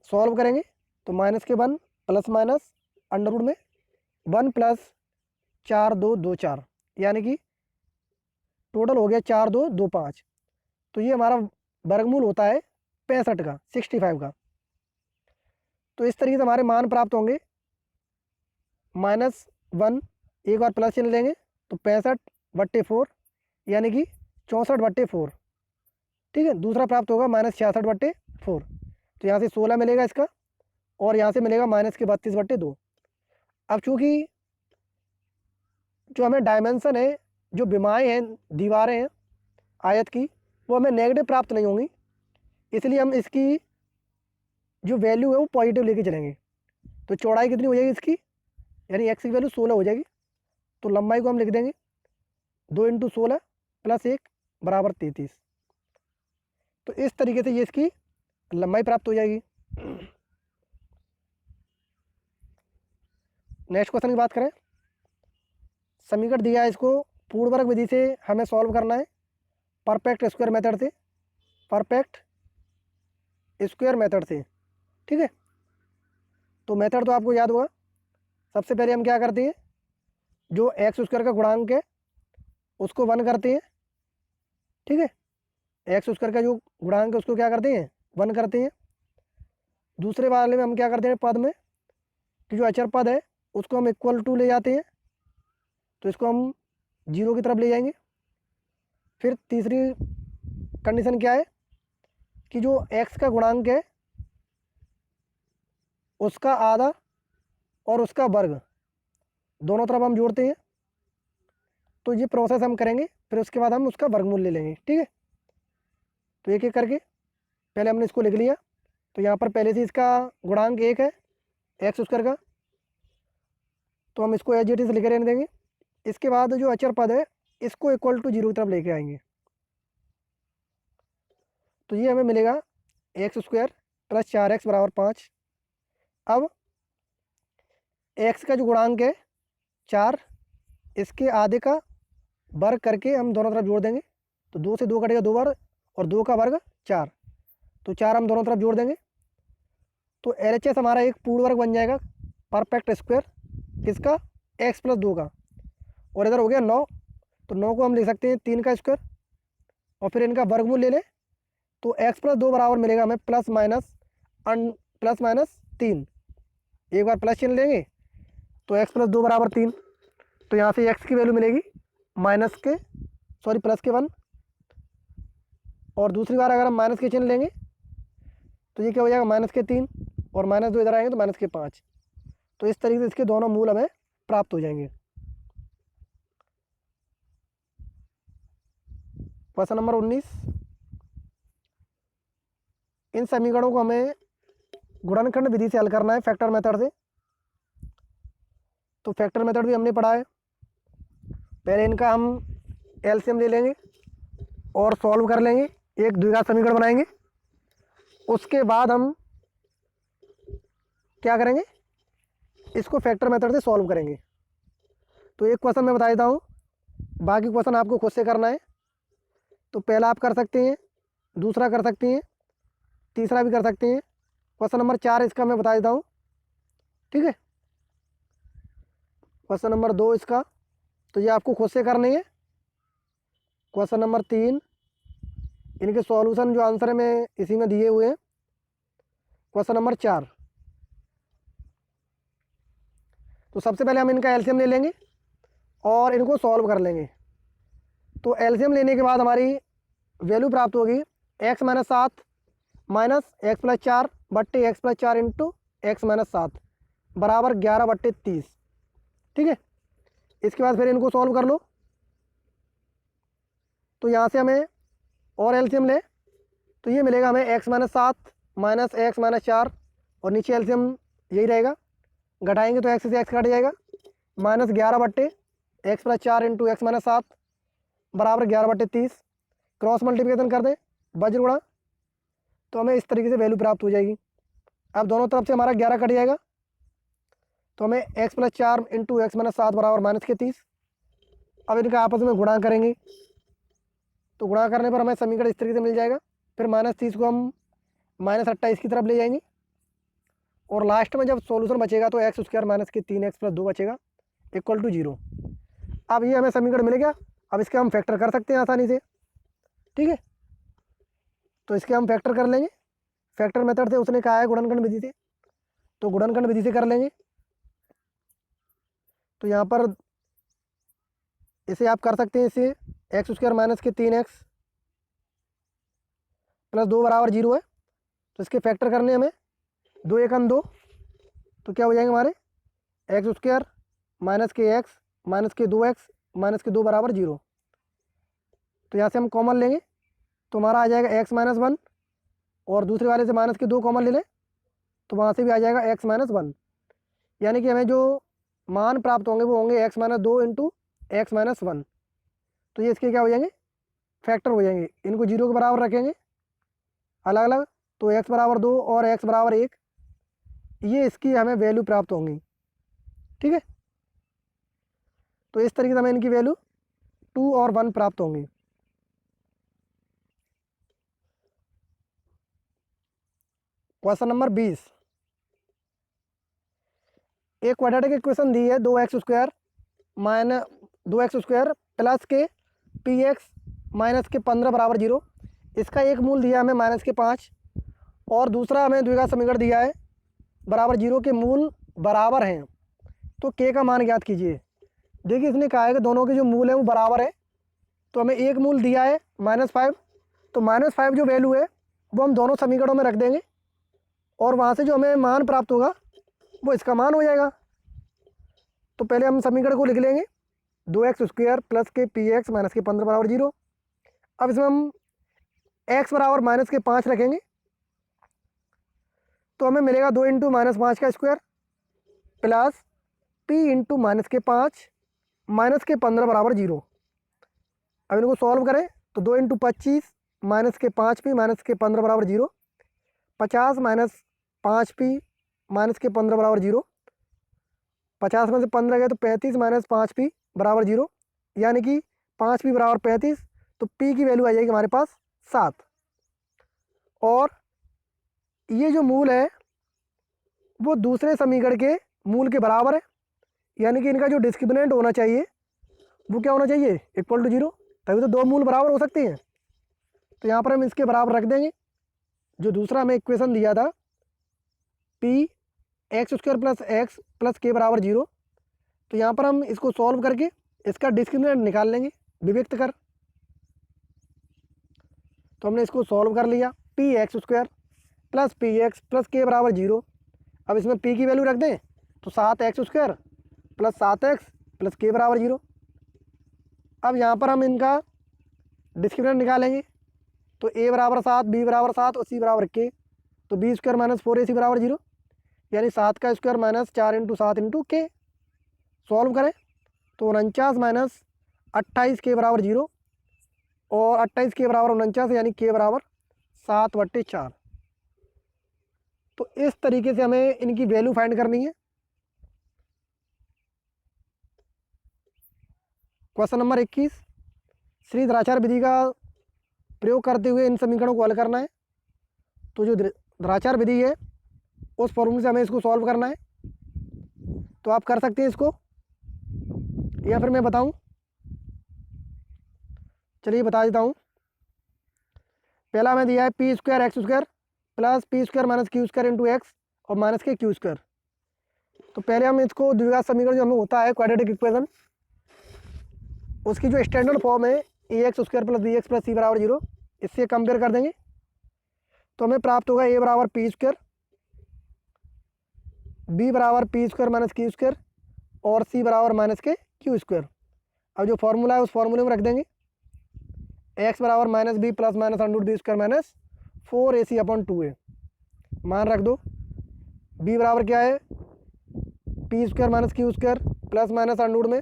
सॉल्व करेंगे तो माइनस के 1 प्लस माइनस अंडर में 1 प्लस 4 2 2 4, यानी कि टोटल हो गया 4 2 2 5। तो ये हमारा वर्गमूल होता है 65 का, 65 का। तो इस तरीके से हमारे मान प्राप्त होंगे। -1 एक बार प्लस चिन्ह लेंगे तो 65/4 यानी कि 64/4। ठीक है, दूसरा प्राप्त होगा -66/4। तो यहाँ से 16 मिलेगा इसका, और यहाँ से मिलेगा माइनस के 32/2। अब चूँकि जो हमें डायमेंशन है, जो विमाएँ हैं, दीवारें हैं आयत की, वो हमें नेगेटिव प्राप्त नहीं होंगी, इसलिए हम इसकी जो वैल्यू है वो पॉजिटिव लेके चलेंगे। तो चौड़ाई कितनी हो जाएगी इसकी, यानी x की वैल्यू 16 हो जाएगी। तो लंबाई को हम लिख देंगे 2 इंटू 16 प्लस 1 बराबर 33। तो इस तरीके से ये इसकी लंबाई प्राप्त हो जाएगी। नेक्स्ट क्वेश्चन की बात करें, समीकरण दिया है, इसको पूर्ववर्ग विधि से हमें सॉल्व करना है, परफेक्ट स्क्वायर मेथड से, परफेक्ट स्क्वायर मेथड से। ठीक है, तो मेथड तो आपको याद होगा। सबसे पहले हम क्या करते हैं, जो एक्स स्क्वायर का गुणांक है उसको 1 करते हैं, ठीक है। एक्स स्क्वायर का जो गुणांक है उसको क्या करते हैं, 1 करते हैं। दूसरे वाले में हम क्या करते हैं, पद में कि जो अचर पद है उसको हम इक्वल टू ले जाते हैं, तो इसको हम 0 की तरफ ले जाएंगे। फिर तीसरी कंडीशन क्या है कि जो एक्स का गुणांक है उसका आधा और उसका वर्ग दोनों तरफ हम जोड़ते हैं। तो ये प्रोसेस हम करेंगे, फिर उसके बाद हम उसका वर्गमूल ले लेंगे। ठीक है, तो एक एक करके पहले हमने इसको लिख लिया। तो यहाँ पर पहले से इसका गुणांक 1 है एक्स स्क्वायर का, तो हम इसको एज इट इज लिखे रहने देंगे। इसके बाद जो अचर पद है इसको इक्वल टू 0 की तरफ लेके आएंगे। तो ये हमें मिलेगा एक्स स्क्वायर प्लस 4x बराबर 5। अब एक्स का जो गुणांक है 4, इसके आधे का वर्ग करके हम दोनों तरफ जोड़ देंगे। तो 2 से 2 कटेगा 2 बार, और 2 का वर्ग 4, तो 4 हम दोनों तरफ जोड़ देंगे। तो LHS हमारा एक पूर्ण वर्ग बन जाएगा, परफेक्ट स्क्वायर किसका, x प्लस 2 का। और इधर हो गया 9, तो 9 को हम लिख सकते हैं 3 का स्क्वायर, और फिर इनका वर्गमूल ले लें। तो x प्लस 2 बराबर मिलेगा हमें प्लस माइनस 3। एक बार प्लस चिन्ह लेंगे तो x प्लस 2 बराबर 3। तो यहाँ से x की वैल्यू मिलेगी प्लस के 1। और दूसरी बार अगर हम माइनस के चिन्ह लेंगे तो ये क्या हो जाएगा, माइनस के 3, और माइनस 2 इधर आएंगे तो माइनस के 5। तो इस तरीके से इसके दोनों मूल हमें प्राप्त हो जाएंगे। क्वेश्चन नंबर 19, इन समीकरणों को हमें गुणनखंड विधि से हल करना है, फैक्टर मेथड से। तो फैक्टर मेथड भी हमने पढ़ा है। पहले इनका हम एलसीएम ले लेंगे और सॉल्व कर लेंगे, एक द्विघात समीकरण बनाएंगे। उसके बाद हम क्या करेंगे, इसको फैक्टर मेथड से सॉल्व करेंगे। तो एक क्वेश्चन मैं बता देता हूँ, बाकी क्वेश्चन आपको खुद से करना है। तो पहला आप कर सकते हैं, दूसरा कर सकते हैं, तीसरा भी कर सकते हैं। क्वेश्चन नंबर 4 इसका मैं बता देता हूँ। ठीक है, क्वेश्चन नंबर 2 इसका, तो ये आपको खुद से करनी है। क्वेश्चन नंबर 3, इनके सॉल्यूशन जो आंसर है में इसी में दिए हुए हैं। क्वेश्चन नंबर 4, तो सबसे पहले हम इनका एलसीएम ले लेंगे और इनको सॉल्व कर लेंगे। तो एलसीएम लेने के बाद हमारी वैल्यू प्राप्त होगी x minus 7 minus x plus 4 बट्टे x plus 4 into x minus 7 बराबर 11 बट्टे 30। ठीक है, इसके बाद फिर इनको सॉल्व कर लो। तो यहाँ से हमें और एलसीएम ले, तो ये मिलेगा हमें x minus 7 minus x minus 4, और नीचे एलसीएम यही रहेगा, घटाएंगे तो x से x कट जाएगा, माइनस 11 बट्टे x plus 4 into x minus 7 बराबर 11 बट्टे 30। क्रॉस मल्टीप्लिकेशन कर दें, वज्र गुणा, तो हमें इस तरीके से वैल्यू प्राप्त हो जाएगी। अब दोनों तरफ से हमारा 11 कट जाएगा, तो हमें x plus 4 into x minus 7 बराबर माइनस के 30। अब इनका आपस में गुणा करेंगे, तो गुणा करने पर हमें समीकरण इस तरीके से मिल जाएगा। फिर माइनस 30 को हम माइनस 28 की तरफ ले जाएंगे, और लास्ट में जब सॉल्यूशन बचेगा तो एक्स स्क्वायर माइनस के 3x प्लस 2 बचेगा इक्वल टू 0। अब ये हमें समीकरण मिल गया। अब इसके हम फैक्टर कर सकते हैं आसानी से। ठीक है, तो इसके हम फैक्टर कर लेंगे। फैक्टर मेथड से उसने कहा है गुणनखंड विधि से, तो गुणनखंड विधि से कर लेंगे। तो यहाँ पर इसे आप कर सकते हैं, इसे एक्स स्क्वायर माइनस के 3x प्लस 2 बराबर 0 है। तो इसके फैक्टर करने हमें 2 एकम 2, तो क्या हो जाएंगे हमारे एक्स स्क्वायर माइनस के एक्स माइनस के 2x माइनस के 2 बराबर 0। तो यहाँ से हम कॉमन लेंगे, तो हमारा आ जाएगा x माइनस 1, और दूसरे वाले से माइनस के 2 कॉमन ले लें, तो वहाँ से भी आ जाएगा x माइनस 1। यानी कि हमें जो मान प्राप्त होंगे वो होंगे x minus 2 into x minus 1। तो ये इसके क्या हो जाएंगे, फैक्टर हो जाएंगे। इनको 0 के बराबर रखेंगे अलग अलग, तो x बराबर 2 और x बराबर 1, ये इसकी हमें वैल्यू प्राप्त होंगी। ठीक है, तो इस तरीके से हमें इनकी वैल्यू 2 और 1 प्राप्त होंगी। क्वेश्चन नंबर 20, एक क्वाड्रेटिक इक्वेशन दी है 2x स्क्वायर प्लस के px -15 बराबर 0। इसका एक मूल दिया हमें -5 और दूसरा हमें द्विघात समीकरण दिया है बराबर 0 के मूल बराबर हैं। तो k का मान ज्ञात कीजिए। देखिए इसने कहा है कि दोनों के जो मूल हैं वो बराबर है, तो हमें एक मूल दिया है -5, तो -5 जो वैल्यू है वो हम दोनों समीकरणों में रख देंगे और वहाँ से जो हमें मान प्राप्त होगा वो इसका मान हो जाएगा। तो पहले हम समीकरण को लिख लेंगे 2x² + के px - के 15 बराबर 0। अब इसमें हम x बराबर -5 रखेंगे तो हमें मिलेगा 2 × -5 का स्क्वायर प्लस p × -5 के 15 बराबर 0। अब इनको सॉल्व करें तो 2 × 25 - के 5p - के 15 बराबर 0, 50 - 5p - के 15 बराबर 0, 50 में से 15 गए तो 35 - 5p बराबर 0, यानी कि 5p बराबर 35। तो p की वैल्यू आ जाएगी हमारे पास 7। और ये जो मूल है वो दूसरे समीकरण के मूल के बराबर है, यानी कि इनका जो डिस्क्रिमिनेंट होना चाहिए वो क्या होना चाहिए, =0, तभी तो दो मूल बराबर हो सकते हैं। तो यहाँ पर हम इसके बराबर रख देंगे जो दूसरा हमें इक्वेशन दिया था p(x² + x + k बराबर 0। तो यहाँ पर हम इसको सॉल्व करके इसका डिस्क्रिमिनेंट निकाल लेंगे विभक्त कर। तो हमने इसको सॉल्व कर लिया, p(x² + px + k बराबर 0। अब इसमें p की वैल्यू रख दें तो 7x² + 7x + k बराबर 0। अब यहाँ पर हम इनका डिस्क्रिमिनेंट निकालेंगे तो a बराबर 7, b बराबर 7 और c बराबर k। तो b² - 4ac बराबर 0, यानी 7 का स्क्वायर -4 × 7 × k। सॉल्व करें तो 49 - 28 के बराबर 0 और 28 के बराबर 49, यानी k बराबर 7/4। तो इस तरीके से हमें इनकी वैल्यू फाइंड करनी है। क्वेश्चन नंबर 21, श्रीधराचार्य विधि का प्रयोग करते हुए इन समीकरणों को हल करना है। तो जो धराचार्य विधि है उस फॉर्मूले से हमें इसको सॉल्व करना है। तो आप कर सकते हैं इसको या फिर मैं बताऊं? चलिए बता देता हूं। पहला हमें दिया है p² x² + p² - q² × x और माइनस के q²। तो पहले हम इसको द्विघात समीकरण जो हमें होता है क्वाड्रेटिक इक्वेशन, उसकी जो स्टैंडर्ड फॉर्म है ax² + bx + c बराबर 0, इससे कंपेयर कर देंगे तो हमें प्राप्त होगा a बराबर p², b बराबर p² - q² और c बराबर -के q²। अब जो फॉर्मूला है उस फॉर्मूले में रख देंगे x बराबर -b + -√b² - 4ac/2a। मान रख दो b बराबर क्या है, p² - q² प्लस माइनस अंडूड में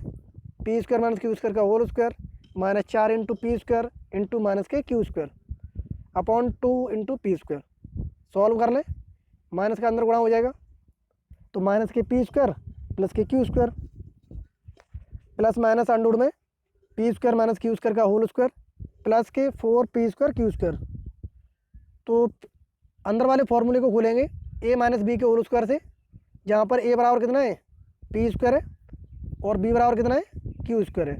p² - q² का होल स्क्वायर -4 × p² × के q² अपॉन 2 × p²। सॉल्व कर लें, माइनस का अंदर गुणा हो जाएगा तो -के p² + के q² प्लस माइनस अंडूड में p² - q² का होल स्क्वायर प्लस के 4p² q²। तो अंदर वाले फॉर्मूले को खोलेंगे a - b के होल स्क्वायर से, जहाँ पर a बराबर कितना है, p² है और b बराबर कितना है, q² है।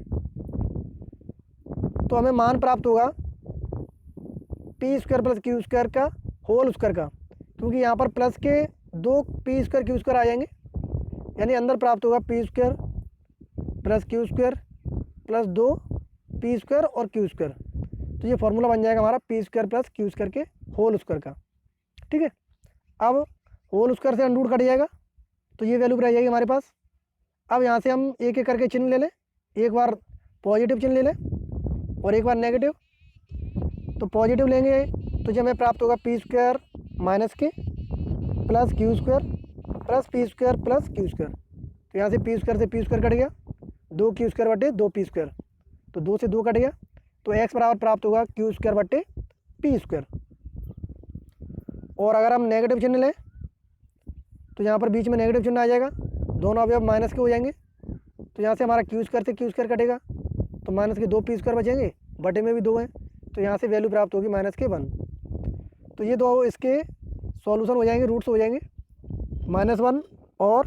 तो हमें मान प्राप्त होगा p² + q² का होल स्क्वायर का, क्योंकि यहाँ पर प्लस के 2 p² q² आ जाएंगे, यानी अंदर प्राप्त होगा p² + q² प्लस 2 p² और q²। तो ये फॉर्मूला बन जाएगा हमारा p² + q² के होल स्क्वायर का। ठीक है, अब होल स्क्वायर से अंडूड कट जाएगा तो ये वैल्यू रह जाएगी हमारे पास। अब यहाँ से हम एक एक करके चिन्ह ले लें, एक बार पॉजिटिव चिन्ह ले लें और एक बार नेगेटिव। तो पॉजिटिव लेंगे तो जो हमें प्राप्त होगा p² - के plus q² plus p² plus q²। तो यहाँ से p² से p² कट गया, 2q²/2p², तो 2 से 2 कट गया, तो x बराबर प्राप्त होगा q²/p²। और अगर हम नेगेटिव चिन्ह लें तो यहाँ पर बीच में नेगेटिव चिन्ह आ जाएगा, दोनों अवयव माइनस के हो जाएंगे। तो यहाँ से हमारा q² से q² कटेगा तो माइनस के 2 p² बचेंगे, बटे में भी 2 हैं, तो यहाँ से वैल्यू प्राप्त होगी -1। तो ये दो इसके सॉल्यूशन हो जाएंगे, रूट्स हो जाएंगे -1 और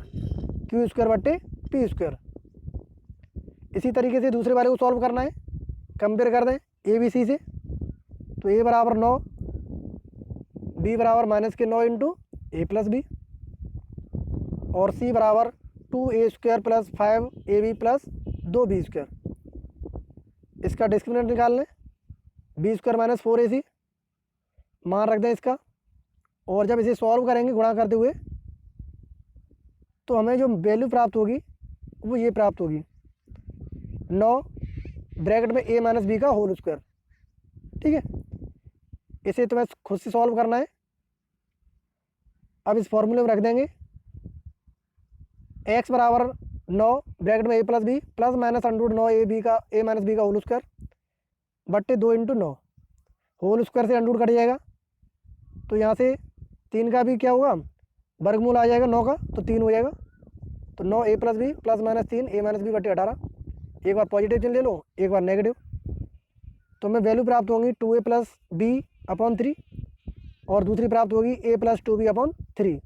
q²/p²। इसी तरीके से दूसरे वाले को सॉल्व करना है, कंपेयर कर दें ए बी सी से, तो ए बराबर 9, बी बराबर माइनस के 9 इंटू ए प्लस बी, और सी बराबर 2a² plus 5ab plus 2b²। इसका डिस्क्रिमिनेंट निकाल लें, b² माइनस 4ac मान रख दें इसका, और जब इसे सॉल्व करेंगे गुणा करते हुए तो हमें जो वैल्यू प्राप्त होगी वो ये प्राप्त होगी, 9 ब्रैकेट में a माइनस बी का होल स्क्वायर। ठीक है, इसे तुम्हें खुद से सॉल्व करना है। अब इस फॉर्मूले में रख देंगे x बराबर 9 ब्रैकेट में a plus b plus minus under 9 a minus b का होल स्क्वायर बट्टे 2 इंटू 9, होल स्क्वायर से अंडर कट जाएगा, तो यहाँ से 3 का भी क्या होगा, वर्गमूल आ जाएगा 9 का, तो 3 हो जाएगा, तो 9 a plus b plus minus 3 a minus b बट्टे 18। एक बार पॉजिटिव चिन्ह ले लो, एक बार नेगेटिव, तो हमें वैल्यू प्राप्त होंगी 2a प्लस बी अपॉन 3, और दूसरी प्राप्त होगी a plus 2b upon 3।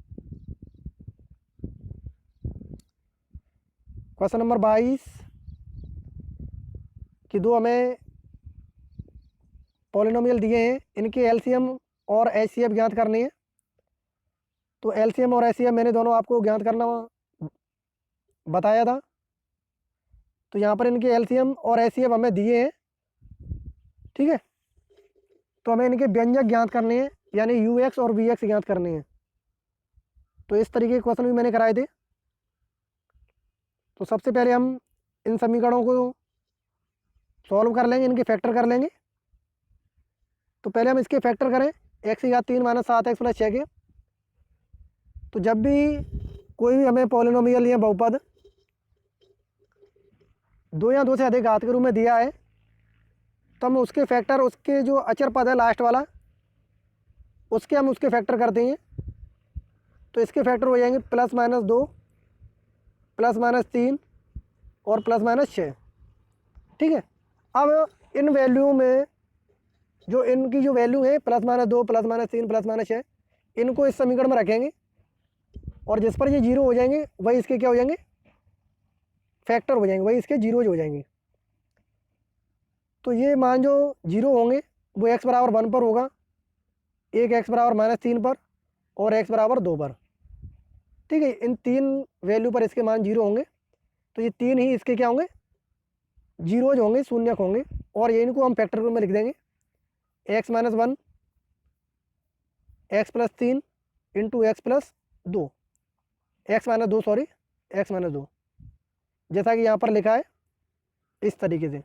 Question number 22 कि दो हमें पॉलिनोमियल दिए हैं, इनके एलसीएम और एचसीएफ ज्ञात करनी है। तो एलसीएम और एचसीएफ मैंने दोनों आपको ज्ञात करना बताया था। तो यहाँ पर इनके एलसीएम और एचसीएफ हमें दिए हैं, ठीक है। तो हमें इनके व्यंजक ज्ञात करने हैं, यानी यूएक्स और वीएक्स ज्ञात करने हैं। तो इस तरीके के क्वेश्चन भी मैंने कराए थे। तो सबसे पहले हम इन समीकरणों को सॉल्व कर लेंगे, इनके फैक्टर कर लेंगे। तो पहले हम इसके फैक्टर करें, x की घात 3 माइनस 7x प्लस 6 के। तो जब भी कोई भी हमें पॉलिनोमियल या बहुपद 2 या 2 से अधिक घात के रूप में दिया है, तो हम उसके फैक्टर, उसके जो अचर पद है लास्ट वाला, उसके हम उसके फैक्टर करते हैं। तो इसके फैक्टर हो जाएंगे प्लस माइनस 2 प्लस माइनस 3 और प्लस माइनस 6। ठीक है, अब इन वैल्यू में जो इनकी जो वैल्यू है plus minus 2 plus minus 3 plus minus 6, इनको इस समीकरण में रखेंगे, और जिस पर ये जीरो हो जाएंगे वही इसके क्या हो जाएंगे, फैक्टर हो जाएंगे, वही इसके जीरोज हो जाएंगे। तो ये मान जो जीरो होंगे वो x बराबर 1 पर होगा, एक x बराबर माइनस 3 पर, और x बराबर 2 पर। ठीक है, इन तीन वैल्यू पर इसके मान जीरो होंगे। तो ये तीन ही इसके क्या होंगे, जीरोज होंगे, शून्यक होंगे, और ये इनको हम फैक्टर में लिख देंगे, x minus 1 x plus 3 into x plus 2, x minus 2 sorry x minus 2, जैसा कि यहाँ पर लिखा है इस तरीके से।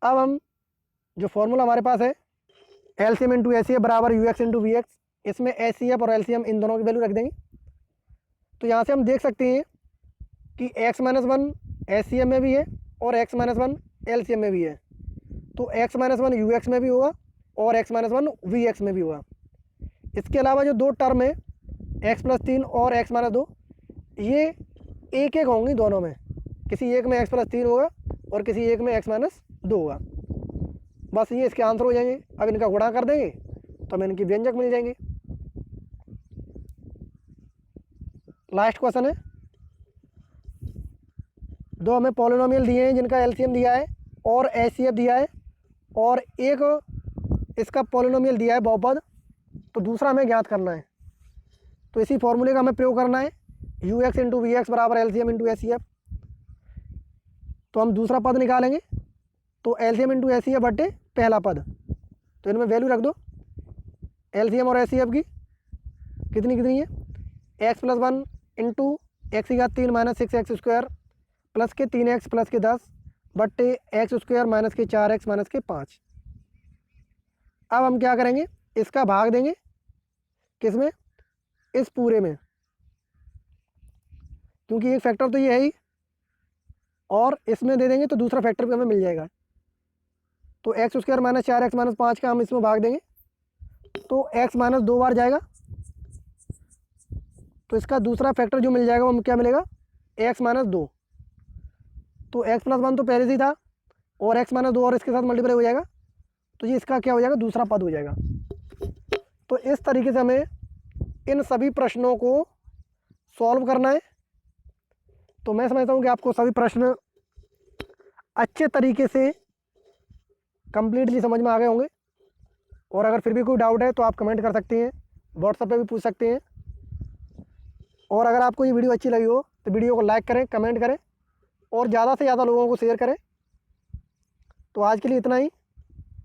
अब हम जो फॉर्मूला हमारे पास है एलसीएम इंटू एचसीएफ बराबर यूएक्स इंटू वीएक्स, इसमें एचसीएफ और एलसीएम इन दोनों की वैल्यू रख देंगे। तो यहाँ से हम देख सकते हैं कि x माइनस 1 एचसीएफ में भी है और x माइनस 1 एलसीएम में भी है। तो x माइनस 1 यूएक्स में भी होगा और x माइनस 1 वीएक्स में भी होगा। इसके अलावा जो दो टर्म है x प्लस 3 और x माइनस 2, ये एक एक होंगी दोनों में, किसी एक में x प्लस 3 होगा और किसी एक में x माइनस 2 होगा। बस ये इसके आंसर हो जाएंगे। अब इनका गुणा कर देंगे तो हमें इनकी व्यंजक मिल जाएंगे। लास्ट क्वेश्चन है, दो हमें पॉलिनोमियल दिए हैं जिनका एलसीएम दिया है और एचसीएफ दिया है, और एक इसका पॉलिनोमियल दिया है बहुपद, तो दूसरा हमें ज्ञात करना है। तो इसी फॉर्मूले का हमें प्रयोग करना है, u x into v x बराबर एलसीएम इंटू एचसीएफ। तो हम दूसरा पद निकालेंगे, तो एलसीएम इंटू एचसीएफ बटे पहला पद, तो इनमें वैल्यू रख दो एलसीएम और एचसीएफ की, कितनी कितनी है, एक्स प्लस 1 इंटू एक्स की घात 3 माइनस 6x स्क्वायर प्लस के 3x प्लस के 10 बट्टे एक्स स्क्वायर माइनस के 4x माइनस के 5। अब हम क्या करेंगे, इसका भाग देंगे किसमें, इस पूरे में, क्योंकि एक फैक्टर तो ये है ही, और इसमें दे देंगे तो दूसरा फैक्टर भी हमें मिल जाएगा। तो x square minus 4x minus 5 का हम इसमें भाग देंगे, तो x माइनस 2 बार जाएगा, तो इसका दूसरा फैक्टर जो मिल जाएगा वो क्या मिलेगा, x माइनस 2। तो x प्लस 1 तो पहले से ही था, और x माइनस 2 और इसके साथ मल्टीप्लाई हो जाएगा, तो ये इसका क्या हो जाएगा, दूसरा पद हो जाएगा। तो इस तरीके से हमें इन सभी प्रश्नों को सॉल्व करना है। तो मैं समझता हूँ कि आपको सभी प्रश्न अच्छे तरीके से कम्प्लीटली समझ में आ गए होंगे। और अगर फिर भी कोई डाउट है तो आप कमेंट कर सकते हैं, व्हाट्सएप पे भी पूछ सकते हैं। और अगर आपको ये वीडियो अच्छी लगी हो तो वीडियो को लाइक करें, कमेंट करें और ज़्यादा से ज़्यादा लोगों को शेयर करें। तो आज के लिए इतना ही।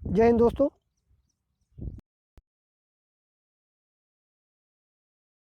जय हिंद दोस्तों।